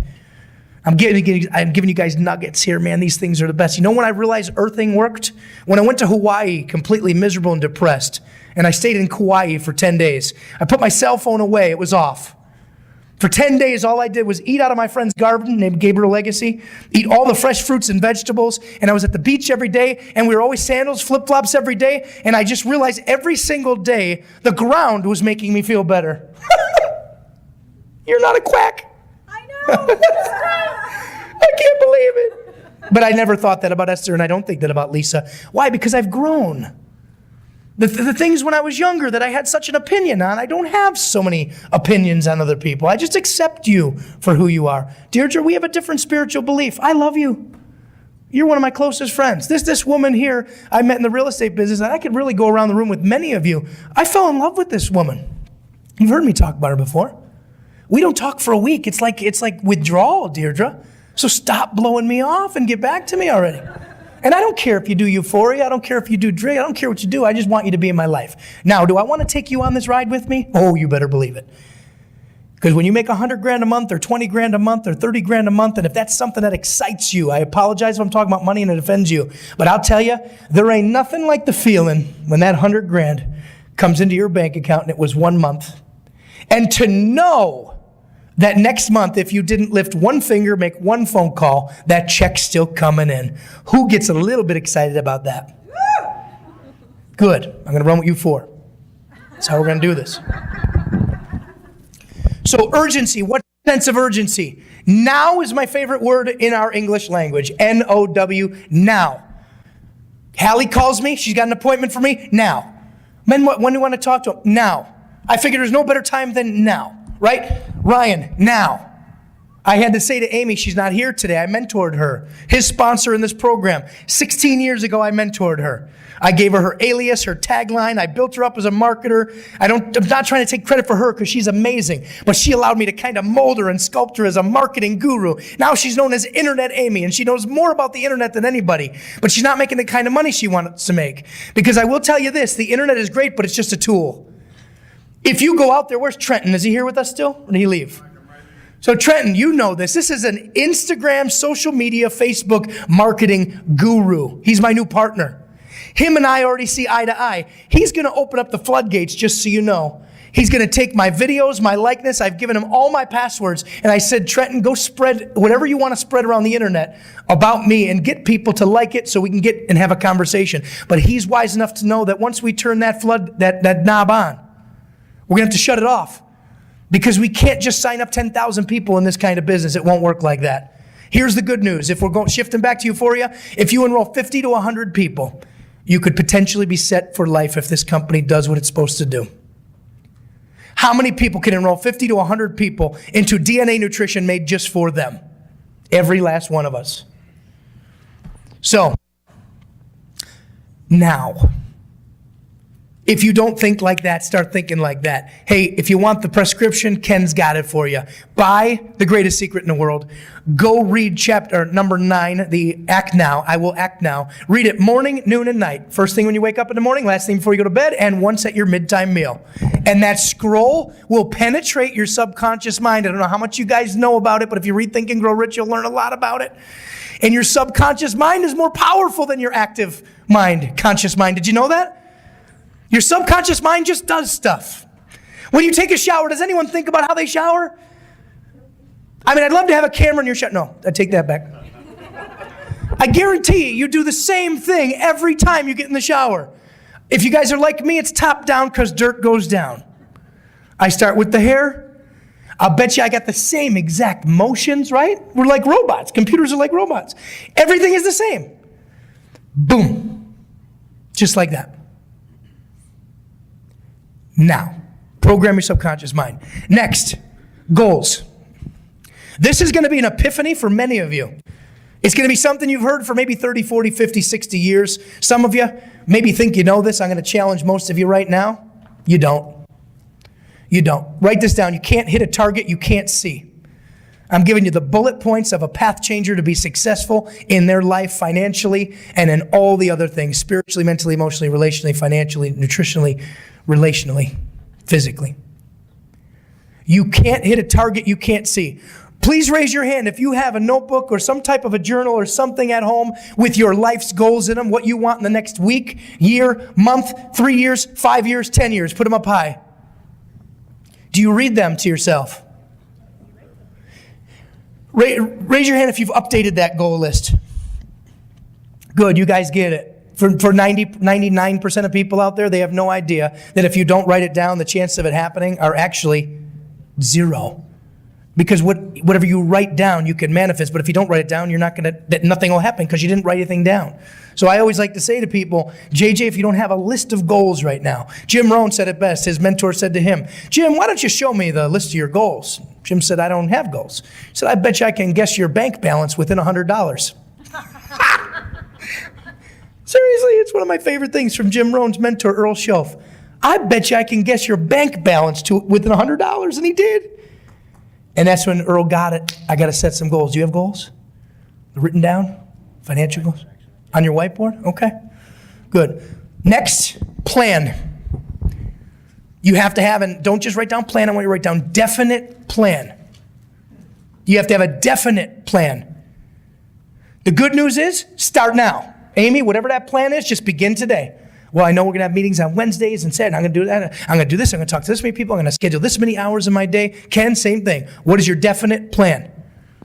I'm giving you guys nuggets here, man. These things are the best. You know when I realized earthing worked? When I went to Hawaii, completely miserable and depressed, and I stayed in Kauai for 10 days. I put my cell phone away. It was off. For 10 days, all I did was eat out of my friend's garden named Gabriel Legacy, eat all the fresh fruits and vegetables, and I was at the beach every day, and we were always sandals, flip-flops every day, and I just realized every single day the ground was making me feel better. You're not a quack. I know. I can't believe it. But I never thought that about Esther, and I don't think that about Lisa. Why? Because I've grown. The things when I was younger that I had such an opinion on, I don't have so many opinions on other people. I just accept you for who you are. Deirdre, we have a different spiritual belief. I love you. You're one of my closest friends. This woman here I met in the real estate business, and I could really go around the room with many of you. I fell in love with this woman. You've heard me talk about her before. We don't talk for a week. It's like withdrawal, Deirdre. So stop blowing me off and get back to me already. And I don't care if you do Üforia. I don't care if you do drink. I don't care what you do. I just want you to be in my life. Now, do I want to take you on this ride with me? Oh, you better believe it. Because when you make $100,000 a month or 20 grand a month or 30 grand a month, and if that's something that excites you, I apologize if I'm talking about money and it offends you, but I'll tell you, there ain't nothing like the feeling when that 100 grand comes into your bank account and it was 1 month. And to know that next month, if you didn't lift one finger, make one phone call, that check's still coming in. Who gets a little bit excited about that? Good. I'm going to run with you 4. That's how we're going to do this. So urgency, what sense of urgency? Now is my favorite word in our English language. N-O-W, now. Hallie calls me. She's got an appointment for me. Now. Men, when do you want to talk to him? Now. I figure there's no better time than now. Right? Ryan, now. I had to say to Amy, she's not here today. I mentored her. His sponsor in this program. 16 years ago, I mentored her. I gave her alias, her tagline. I built her up as a marketer. I'm not trying to take credit for her because she's amazing, but she allowed me to kind of mold her and sculpt her as a marketing guru. Now she's known as Internet Amy, and she knows more about the internet than anybody, but she's not making the kind of money she wants to make. Because I will tell you this, the internet is great, but it's just a tool. If you go out there, where's Trenton? Is he here with us still? Or did he leave? So Trenton, you know this. This is an Instagram, social media, Facebook marketing guru. He's my new partner. Him and I already see eye to eye. He's going to open up the floodgates, just so you know. He's going to take my videos, my likeness. I've given him all my passwords. And I said, Trenton, go spread whatever you want to spread around the internet about me and get people to like it so we can get and have a conversation. But he's wise enough to know that once we turn that knob on, we're going to have to shut it off because we can't just sign up 10,000 people in this kind of business. It won't work like that. Here's the good news. If we're shifting back to Üforia, if you enroll 50 to 100 people, you could potentially be set for life if this company does what it's supposed to do. How many people can enroll 50 to 100 people into DNA nutrition made just for them? Every last one of us. So, now, if you don't think like that, start thinking like that. Hey, if you want the prescription, Ken's got it for you. Buy The Greatest Secret in the World. Go read chapter number 9, the Act Now. I Will Act Now. Read it morning, noon, and night. First thing when you wake up in the morning, last thing before you go to bed, and once at your midtime meal. And that scroll will penetrate your subconscious mind. I don't know how much you guys know about it, but if you read Think and Grow Rich, you'll learn a lot about it. And your subconscious mind is more powerful than your active mind, conscious mind. Did you know that? Your subconscious mind just does stuff. When you take a shower, does anyone think about how they shower? I mean, I'd love to have a camera in your shower. No, I take that back. I guarantee you do the same thing every time you get in the shower. If you guys are like me, it's top down because dirt goes down. I start with the hair. I'll bet you I got the same exact motions, right? We're like robots. Computers are like robots. Everything is the same. Boom. Just like that. Now, program your subconscious mind. Next, goals. This is going to be an epiphany for many of you. It's going to be something you've heard for maybe 30, 40, 50, 60 years. Some of you maybe think you know this. I'm going to challenge most of you right now. You don't. You don't. Write this down. You can't hit a target you can't see. I'm giving you the bullet points of a path changer to be successful in their life financially and in all the other things, spiritually, mentally, emotionally, relationally, financially, nutritionally, relationally, physically. You can't hit a target you can't see. Please raise your hand if you have a notebook or some type of a journal or something at home with your life's goals in them, what you want in the next week, year, month, 3 years, 5 years, 10 years. Put them up high. Do you read them to yourself? Raise your hand if you've updated that goal list. Good, you guys get it. For 99% of people out there, they have no idea that if you don't write it down, the chances of it happening are actually 0. Because whatever you write down, you can manifest. But if you don't write it down, nothing will happen because you didn't write anything down. So I always like to say to people, JJ, if you don't have a list of goals right now, Jim Rohn said it best. His mentor said to him, Jim, why don't you show me the list of your goals? Jim said, I don't have goals. He said, I bet you I can guess your bank balance within $100. Seriously, it's one of my favorite things from Jim Rohn's mentor, Earl Schoaf. I bet you I can guess your bank balance within $100, and he did. And that's when Earl got it. I got to set some goals. Do you have goals? Written down? Financial goals? On your whiteboard? Okay. Good. Next, plan. You have to have, and don't just write down plan, I want you to write down definite plan. You have to have a definite plan. The good news is, start now. Amy, whatever that plan is, just begin today. Well, I know we're going to have meetings on Wednesdays and Saturday. I'm going to do that. I'm going to do this. I'm going to talk to this many people. I'm going to schedule this many hours in my day. Ken, same thing. What is your definite plan?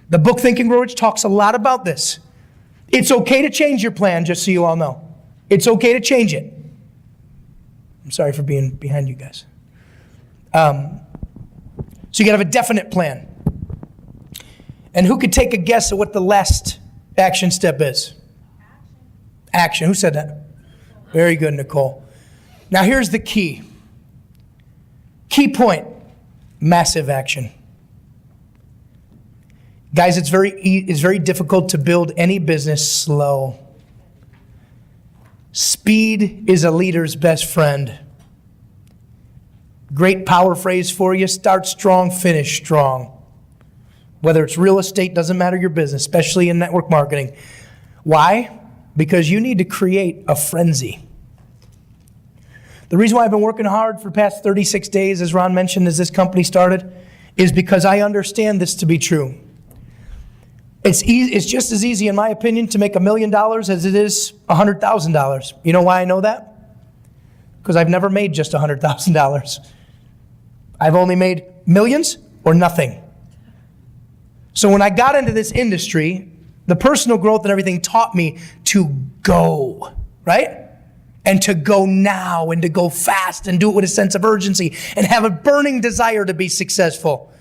The book Think and Grow Rich talks a lot about this. It's okay to change your plan, just so you all know. It's okay to change it. I'm sorry for being behind you guys. So you got to have a definite plan. And who could take a guess at what the last action step is? Action. Who said that? Very good, Nicole. Now here's the key. Key point, massive action. Guys, it's very difficult to build any business slow. Speed is a leader's best friend. Great power phrase for you, start strong, finish strong. Whether it's real estate, doesn't matter your business, especially in network marketing. Why? Because you need to create a frenzy. The reason why I've been working hard for the past 36 days, as Ron mentioned, as this company started, is because I understand this to be true. It's just as easy, in my opinion, to make $1 million as it is $100,000. You know why I know that? Because I've never made just $100,000. I've only made millions or nothing. So when I got into this industry, the personal growth and everything taught me to go, right? And to go now and to go fast and do it with a sense of urgency and have a burning desire to be successful.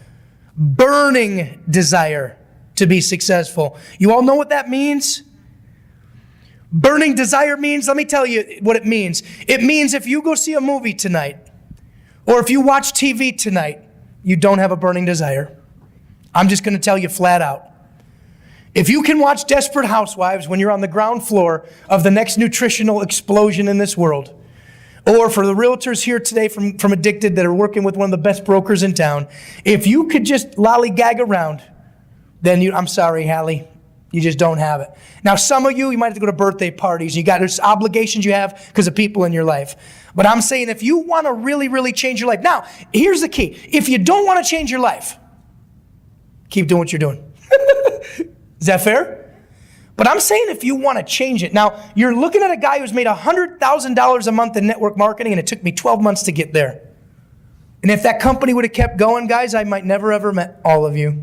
Burning desire to be successful. You all know what that means? Burning desire means, let me tell you what it means. It means if you go see a movie tonight or if you watch TV tonight, you don't have a burning desire. I'm just going to tell you flat out. If you can watch Desperate Housewives when you're on the ground floor of the next nutritional explosion in this world, or for the realtors here today from Addicted that are working with one of the best brokers in town, if you could just lollygag around, then I'm sorry, Hallie, you just don't have it. Now, some of you might have to go to birthday parties. There's obligations you have because of people in your life. But I'm saying if you want to really, really change your life. Now, here's the key. If you don't want to change your life, keep doing what you're doing. Is that fair? But I'm saying if you want to change it. Now, you're looking at a guy who's made $100,000 a month in network marketing, and it took me 12 months to get there. And if that company would have kept going, guys, I might never ever met all of you.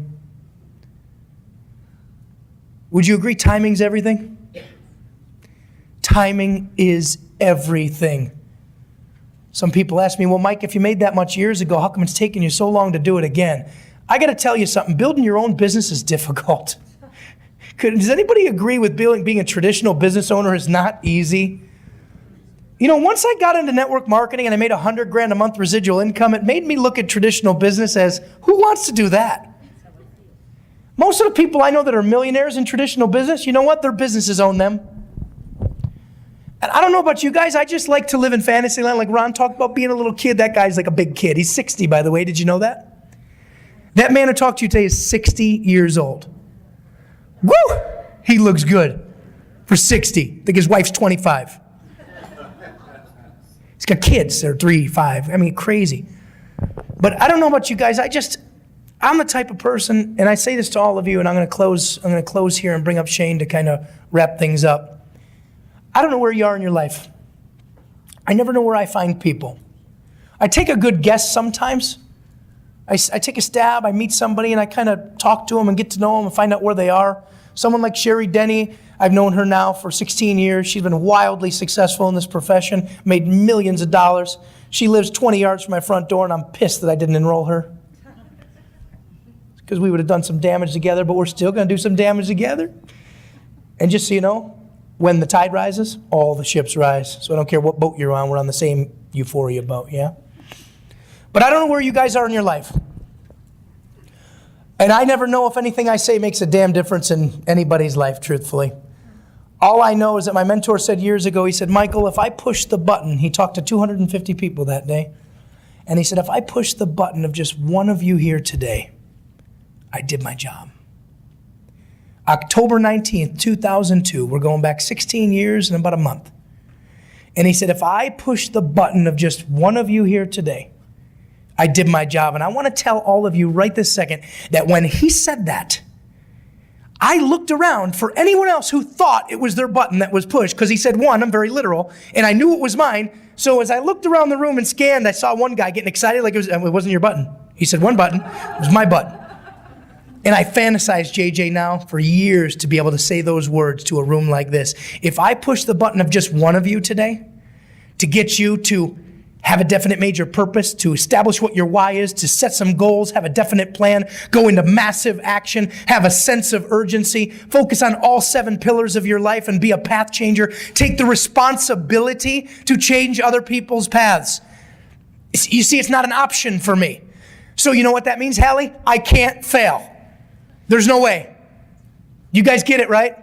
Would you agree timing's everything? Timing is everything. Some people ask me, well, Mike, if you made that much years ago, how come it's taking you so long to do it again? I got to tell you something. Building your own business is difficult. Does anybody agree with being a traditional business owner is not easy? You know, once I got into network marketing and I made $100,000 a month residual income, it made me look at traditional business as, who wants to do that? Most of the people I know that are millionaires in traditional business, you know what? Their businesses own them. And I don't know about you guys, I just like to live in fantasy land. Like Ron talked about being a little kid. That guy's like a big kid. He's 60, by the way. Did you know that? That man who talked to you today is 60 years old. Woo! He looks good for 60. I think his wife's 25. He's got kids. They're 3, 5. I mean, crazy. But I don't know about you guys. I'm the type of person, and I say this to all of you, and I'm going to close here and bring up Shane to kind of wrap things up. I don't know where you are in your life. I never know where I find people. I take a good guess sometimes. I take a stab, I meet somebody, and I kind of talk to them and get to know them and find out where they are. Someone like Sherry Denny, I've known her now for 16 years. She's been wildly successful in this profession, made millions of dollars. She lives 20 yards from my front door, and I'm pissed that I didn't enroll her. Because we would have done some damage together, but we're still going to do some damage together. And just so you know, when the tide rises, all the ships rise. So I don't care what boat you're on, we're on the same Üforia boat, yeah? But I don't know where you guys are in your life. And I never know if anything I say makes a damn difference in anybody's life, truthfully. All I know is that my mentor said years ago, he said, Michael, if I push the button, he talked to 250 people that day, and he said, if I push the button of just one of you here today, I did my job. October 19th, 2002, we're going back 16 years and about a month. And he said, if I push the button of just one of you here today, I did my job. And I want to tell all of you right this second that when he said that, I looked around for anyone else who thought it was their button that was pushed, because he said one, I'm very literal, and I knew it was mine. So as I looked around the room and scanned, I saw one guy getting excited like it wasn't your button. He said one button, it was my button. And I fantasized, JJ, now for years to be able to say those words to a room like this. If I push the button of just one of you today to get you to have a definite major purpose, to establish what your why is, to set some goals, have a definite plan, go into massive action, have a sense of urgency, focus on all 7 pillars of your life and be a path changer, take the responsibility to change other people's paths. You see, it's not an option for me. So you know what that means, Hallie? I can't fail. There's no way. You guys get it, right?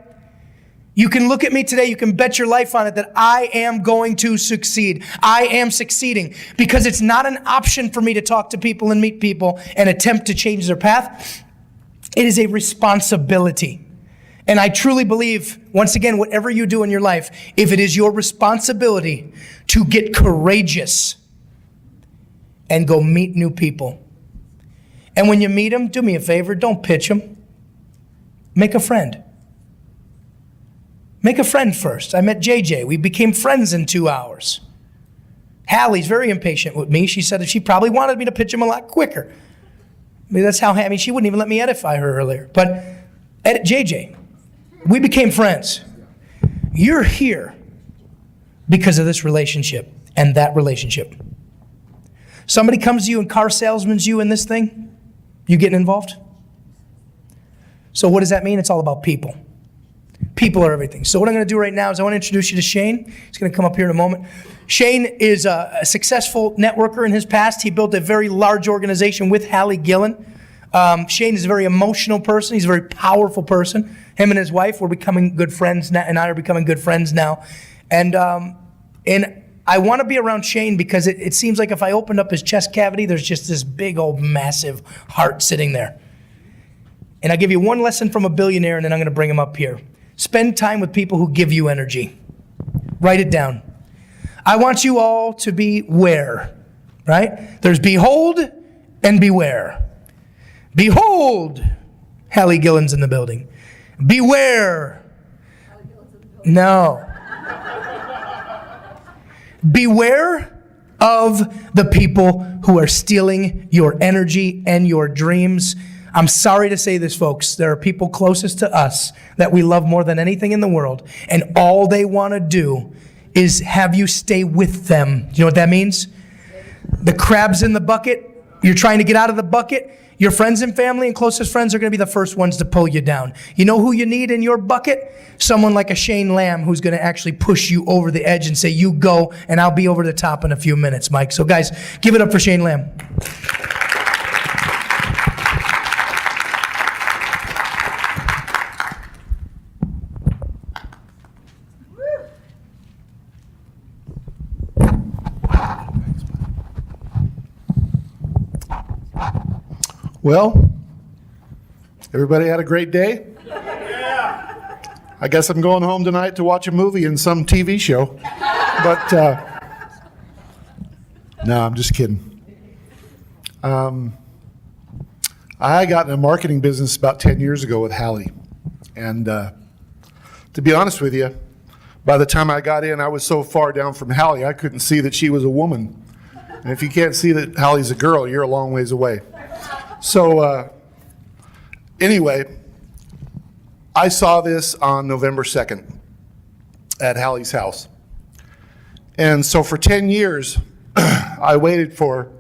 You can look at me today, you can bet your life on it that I am going to succeed. I am succeeding because it's not an option for me to talk to people and meet people and attempt to change their path. It is a responsibility. And I truly believe, once again, whatever you do in your life, if it is your responsibility to get courageous and go meet new people. And when you meet them, do me a favor, don't pitch them. Make a friend. Make a friend first. I met JJ. We became friends in 2 hours. Hallie's very impatient with me. She said that she probably wanted me to pitch him a lot quicker. I mean, that's how, she wouldn't even let me edify her earlier. But edit JJ. We became friends. You're here because of this relationship and that relationship. Somebody comes to you and car salesman's you in this thing, you getting involved? So what does that mean? It's all about people. People are everything. So what I'm going to do right now is I want to introduce you to Shane. He's going to come up here in a moment. Shane is a successful networker in his past. He built a very large organization with Hallie Gillen. Shane is a very emotional person. He's a very powerful person. Him and his wife, we're becoming good friends now, and I are becoming good friends now. And I want to be around Shane because it seems like if I opened up his chest cavity, there's just this big old massive heart sitting there. And I'll give you one lesson from a billionaire, and then I'm going to bring him up here. Spend time with people who give you energy. Write it down. I want you all to be aware, right? There's behold and beware. Behold, Hallie Gillen's in the building. Beware. No. Beware of the people who are stealing your energy and your dreams. I'm sorry to say this, folks. There are people closest to us that we love more than anything in the world, and all they want to do is have you stay with them. Do you know what that means? The crab's in the bucket. You're trying to get out of the bucket. Your friends and family and closest friends are going to be the first ones to pull you down. You know who you need in your bucket? Someone like a Shane Lamb who's going to actually push you over the edge and say, you go, and I'll be over the top in a few minutes, Mike. So guys, give it up for Shane Lamb. Well, everybody had a great day? Yeah. I guess I'm going home tonight to watch a movie and some TV show. But, no, I'm just kidding. I I got in a marketing business about 10 years ago with Hallie. And to be honest with you, by the time I got in, I was so far down from Hallie, I couldn't see that she was a woman. And if you can't see that Hallie's a girl, you're a long ways away. So anyway, I saw this on November 2nd at Hallie's house. And so for 10 years, I waited for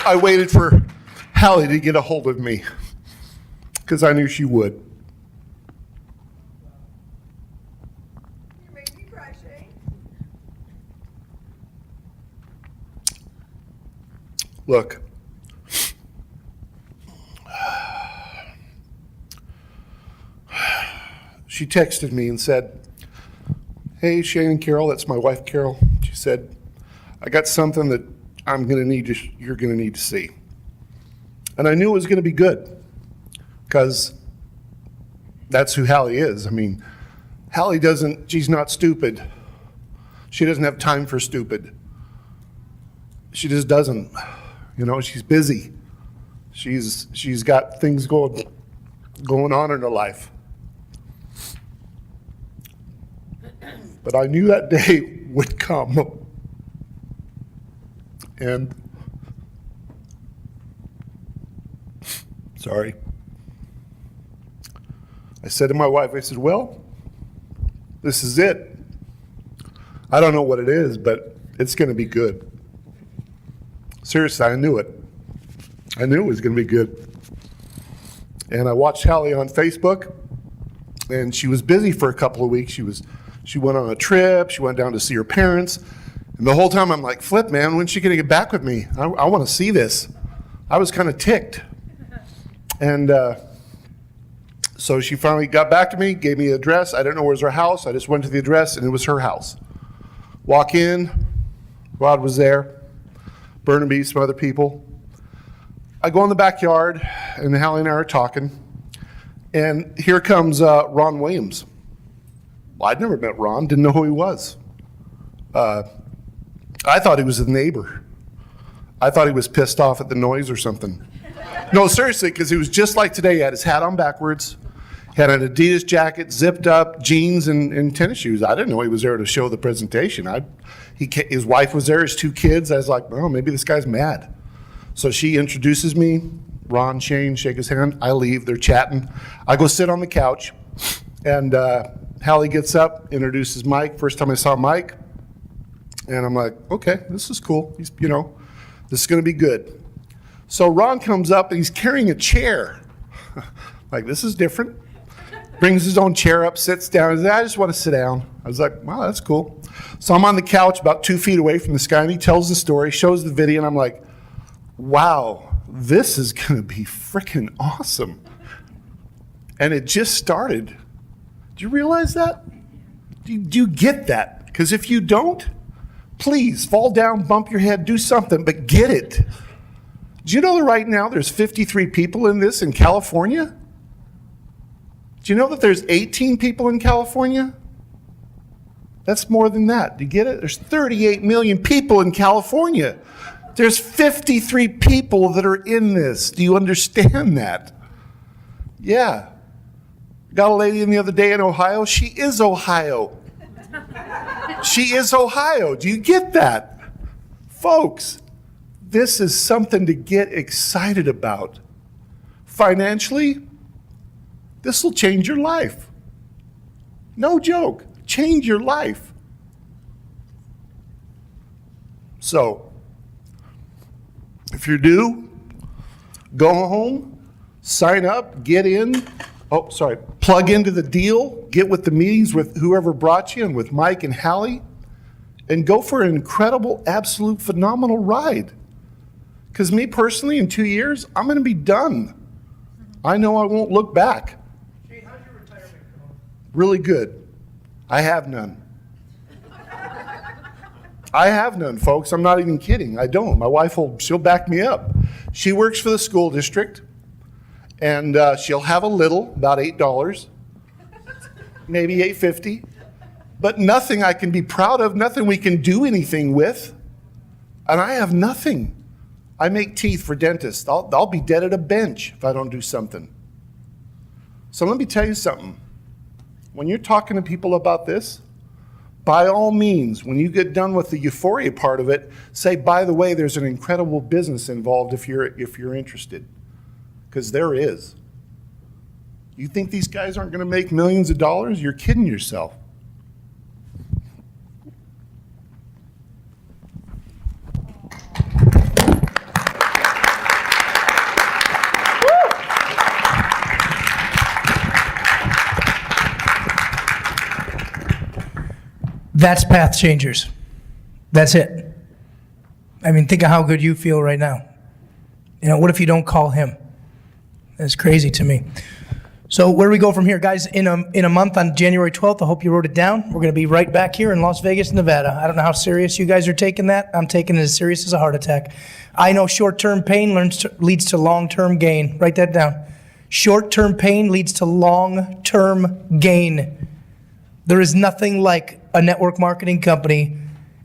I waited for Hallie to get a hold of me because I knew she would. You make me cry, Shane. Look, she texted me and said, "Hey, Shane and Carol," that's my wife, Carol. She said, "I got something that you're gonna need to see." And I knew it was gonna be good because that's who Hallie is. I mean, she's not stupid. She doesn't have time for stupid. She just doesn't. You know, she's busy. She's got things going on in her life. But I knew that day would come. And sorry. I said to my wife, I said, well, this is it. I don't know what it is, but it's going to be good. Seriously, I knew it. I knew it was going to be good. And I watched Hallie on Facebook, and she was busy for a couple of weeks. She went on a trip. She went down to see her parents. And the whole time I'm like, Flip, man, when's she going to get back with me? I want to see this. I was kind of ticked. And so she finally got back to me, gave me the address. I didn't know where was her house. I just went to the address, and it was her house. Walk in, Rod was there, Burnaby, some other people. I go in the backyard, and Hallie and I are talking. And here comes Ron Williams. Well, I'd never met Ron, didn't know who he was. I thought he was a neighbor. I thought he was pissed off at the noise or something. No, seriously, because he was just like today. He had his hat on backwards, had an Adidas jacket, zipped up, jeans, and tennis shoes. I didn't know he was there to show the presentation. His wife was there, his two kids. I was like, oh, maybe this guy's mad. So she introduces me, Ron, Shane, shake his hand. I leave, they're chatting. I go sit on the couch, and Hallie gets up, introduces Mike. First time I saw Mike. And I'm like, okay, this is cool. This is going to be good. So Ron comes up and he's carrying a chair. Like, this is different. Brings his own chair up, sits down. He says, I just want to sit down. I was like, wow, that's cool. So I'm on the couch about 2 feet away from this guy, and he tells the story, shows the video, and I'm like, wow, this is going to be freaking awesome. And it just started. Do you realize that? Do you get that? Because if you don't, please fall down, bump your head, do something, but get it. Do you know that right now there's 53 people in this in California? Do you know that there's 18 people in California? That's more than that. Do you get it? There's 38 million people in California. There's 53 people that are in this. Do you understand that? Yeah. Got a lady in the other day in Ohio. She is Ohio. She is Ohio. Do you get that? Folks, this is something to get excited about. Financially, this will change your life. No joke. Change your life. So, if you're due, go home, sign up, get in. Plug into the deal, get with the meetings with whoever brought you and with Mike and Hallie, and go for an incredible, absolute, phenomenal ride. Because me personally, in 2 years, I'm going to be done. I know I won't look back. Shane, how's your retirement going? Really good. I have none. I have none, folks. I'm not even kidding. I don't. My wife she'll back me up. She works for the school district, and she'll have a little, about $8, maybe $8.50, but nothing I can be proud of, nothing we can do anything with, and I have nothing. I make teeth for dentists. I'll be dead at a bench if I don't do something. So let me tell you something. When you're talking to people about this, by all means, when you get done with the euphoria part of it, say, by the way, there's an incredible business involved if you're interested, because there is. You think these guys aren't going to make millions of dollars? You're kidding yourself. That's PathChangers. That's it. I mean, think of how good you feel right now. You know, what if you don't call him? That's crazy to me. So where do we go from here? Guys, in a month on January 12th, I hope you wrote it down. We're going to be right back here in Las Vegas, Nevada. I don't know how serious you guys are taking that. I'm taking it as serious as a heart attack. I know short-term pain leads to long-term gain. Write that down. Short-term pain leads to long-term gain. There is nothing like a network marketing company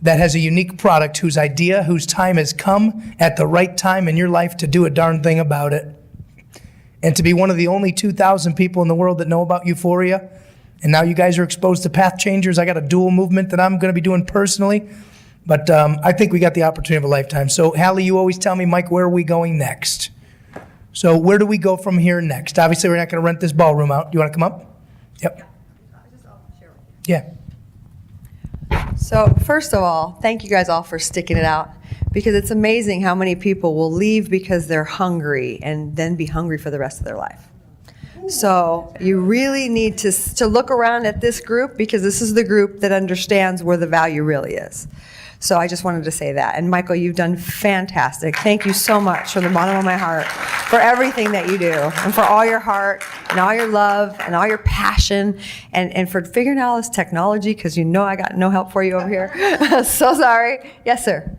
that has a unique product whose time has come at the right time in your life to do a darn thing about it. And to be one of the only 2,000 people in the world that know about Üforia, and now you guys are exposed to PathChangers. I got a dual movement that I'm going to be doing personally, but I think we got the opportunity of a lifetime. So Hallie, you always tell me, Mike, where are we going next? So where do we go from here next? Obviously, we're not going to rent this ballroom out. Do you want to come up? Yep. Yeah. So first of all, thank you guys all for sticking it out, because it's amazing how many people will leave because they're hungry and then be hungry for the rest of their life. So you really need to look around at this group, because this is the group that understands where the value really is. So I just wanted to say that. And Michael, you've done fantastic. Thank you so much from the bottom of my heart for everything that you do, and for all your heart and all your love and all your passion, and for figuring out all this technology, because you know I got no help for you over here. So sorry. Yes, sir.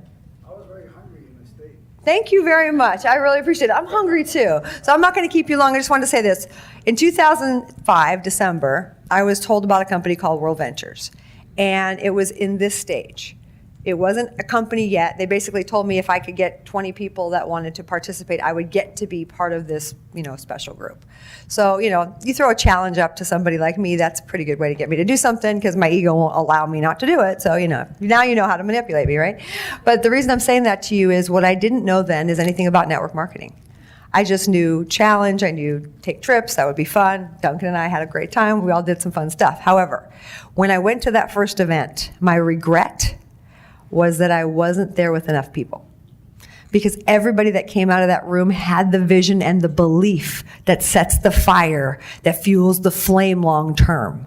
Thank you very much. I really appreciate it. I'm hungry too. So I'm not going to keep you long. I just wanted to say this. In 2005, December, I was told about a company called World Ventures. And it was in this stage. It wasn't a company yet. They basically told me if I could get 20 people that wanted to participate, I would get to be part of this, special group. So, you throw a challenge up to somebody like me, that's a pretty good way to get me to do something, because my ego won't allow me not to do it. So, now you know how to manipulate me, right? But the reason I'm saying that to you is what I didn't know then is anything about network marketing. I just knew challenge, I knew take trips, that would be fun. Duncan and I had a great time, we all did some fun stuff. However, when I went to that first event, my regret was that I wasn't there with enough people. Because everybody that came out of that room had the vision and the belief that sets the fire, that fuels the flame long term.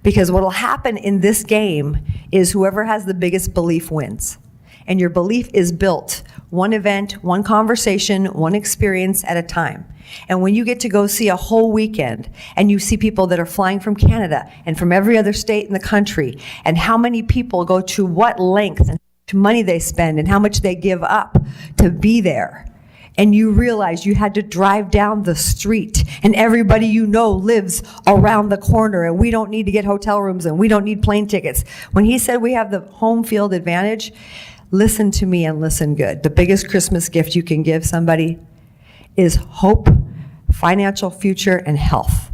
Because what will happen in this game is whoever has the biggest belief wins. And your belief is built one event, one conversation, one experience at a time. And when you get to go see a whole weekend, and you see people that are flying from Canada and from every other state in the country, and how many people go to what length and how much money they spend and how much they give up to be there, and you realize you had to drive down the street, and everybody you know lives around the corner, and we don't need to get hotel rooms, and we don't need plane tickets. When he said we have the home field advantage, listen to me and listen good. The biggest Christmas gift you can give somebody is hope, financial future, and health.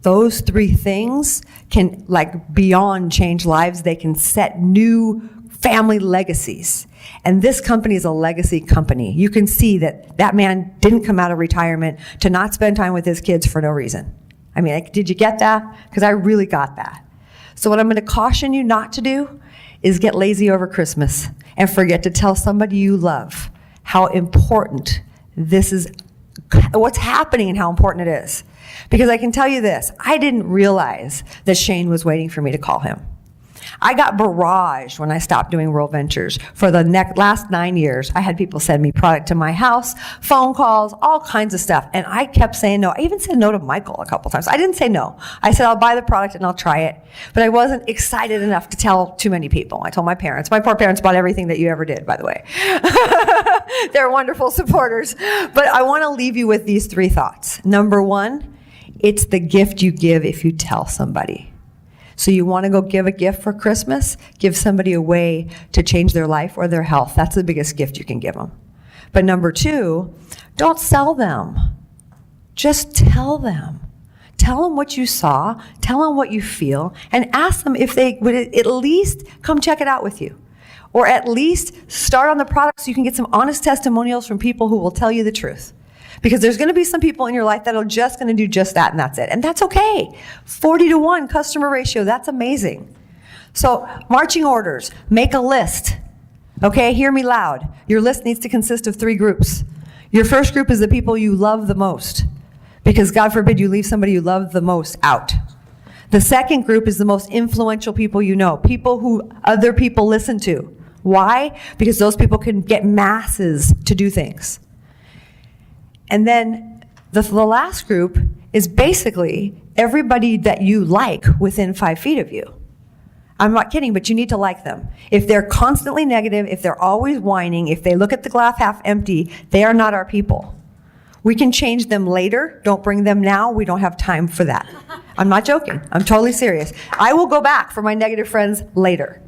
Those three things can, beyond change lives, they can set new family legacies. And this company is a legacy company. You can see that man didn't come out of retirement to not spend time with his kids for no reason. I mean, did you get that? Because I really got that. So what I'm going to caution you not to do is get lazy over Christmas and forget to tell somebody you love how important this is, what's happening and how important it is. Because I can tell you this, I didn't realize that Shane was waiting for me to call him. I got barraged when I stopped doing World Ventures. For the last 9 years, I had people send me product to my house, phone calls, all kinds of stuff. And I kept saying no. I even said no to Michael a couple times. I didn't say no. I said, I'll buy the product and I'll try it. But I wasn't excited enough to tell too many people. I told my parents. My poor parents bought everything that you ever did, by the way. They're wonderful supporters. But I want to leave you with these 3 thoughts. Number 1, it's the gift you give if you tell somebody. So you want to go give a gift for Christmas? Give somebody a way to change their life or their health. That's the biggest gift you can give them. But number 2, don't sell them. Just tell them. Tell them what you saw, tell them what you feel, and ask them if they would at least come check it out with you. Or at least start on the product so you can get some honest testimonials from people who will tell you the truth. Because there's going to be some people in your life that are just going to do just that, and that's it. And that's okay. 40-to-1 customer ratio, that's amazing. So marching orders, make a list. Okay, hear me loud. Your list needs to consist of 3 groups. Your first group is the people you love the most. Because God forbid you leave somebody you love the most out. The second group is the most influential people you know. People who other people listen to. Why? Because those people can get masses to do things. And then the last group is basically everybody that you like within 5 feet of you. I'm not kidding, but you need to like them. If they're constantly negative, if they're always whining, if they look at the glass half empty, they are not our people. We can change them later. Don't bring them now. We don't have time for that. I'm not joking. I'm totally serious. I will go back for my negative friends later.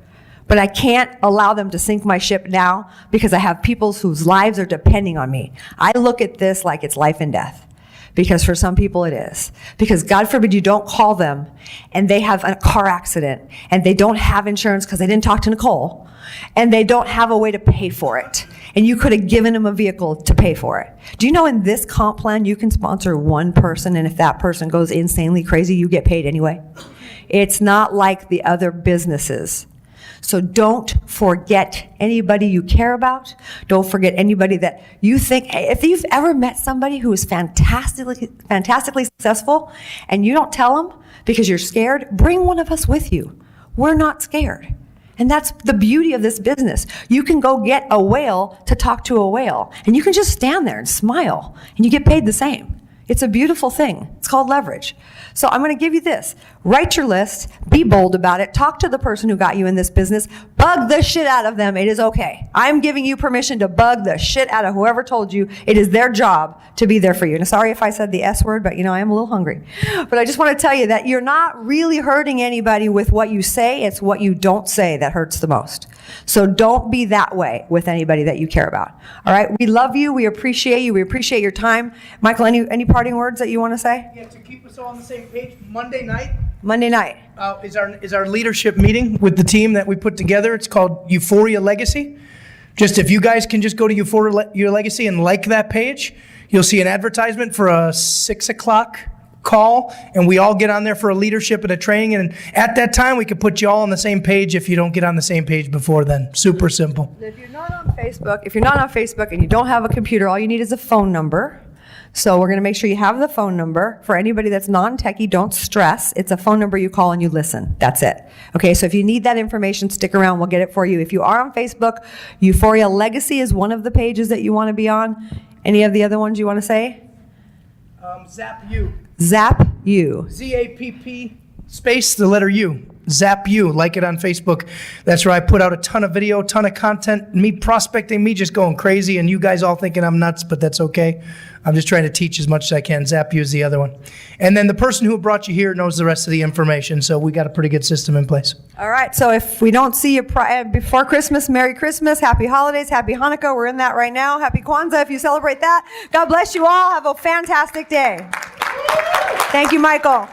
But I can't allow them to sink my ship now because I have people whose lives are depending on me. I look at this like it's life and death. Because for some people it is. Because God forbid you don't call them and they have a car accident and they don't have insurance because they didn't talk to Nicole and they don't have a way to pay for it. And you could have given them a vehicle to pay for it. Do you know in this comp plan you can sponsor 1 person and if that person goes insanely crazy, you get paid anyway? It's not like the other businesses. So don't forget anybody you care about. Don't forget anybody that you think, if you've ever met somebody who is fantastically successful and you don't tell them because you're scared, bring one of us with you. We're not scared. And that's the beauty of this business. You can go get a whale to talk to a whale, and you can just stand there and smile, and you get paid the same. It's a beautiful thing. It's called leverage. So I'm going to give you this. Write your list. Be bold about it. Talk to the person who got you in this business. Bug the shit out of them. It is okay. I'm giving you permission to bug the shit out of whoever told you it is their job to be there for you. And sorry if I said the S word, but I am a little hungry. But I just want to tell you that you're not really hurting anybody with what you say. It's what you don't say that hurts the most. So don't be that way with anybody that you care about. All right? We love you. We appreciate you. We appreciate your time. Michael, any parting words that you want to say? Yeah, to keep us all on the same page, Monday night is our leadership meeting with the team that we put together. It's called Üforia Legacy. Just if you guys can just go to Üforia Legacy and like that page, you'll see an advertisement for a 6 o'clock call, and we all get on there for a leadership and a training, and at that time we can put you all on the same page if you don't get on the same page before then. Super simple. If you're not on Facebook and you don't have a computer, all you need is a phone number. So we're going to make sure you have the phone number. For anybody that's non-techie, don't stress. It's a phone number you call and you listen. That's it. Okay, so if you need that information, stick around. We'll get it for you. If you are on Facebook, Üforia Legacy is one of the pages that you want to be on. Any of the other ones you want to say? Zap U. Zap U. Z-A-P-P space the letter U. Zap U. Like it on Facebook. That's where I put out a ton of video, ton of content, me prospecting, me just going crazy, and you guys all thinking I'm nuts, but that's okay. I'm just trying to teach as much as I can. Zap U is the other one. And then the person who brought you here knows the rest of the information, so we got a pretty good system in place. All right, so if we don't see you before Christmas, Merry Christmas, Happy Holidays, Happy Hanukkah. We're in that right now. Happy Kwanzaa if you celebrate that. God bless you all. Have a fantastic day. Thank you, Michael.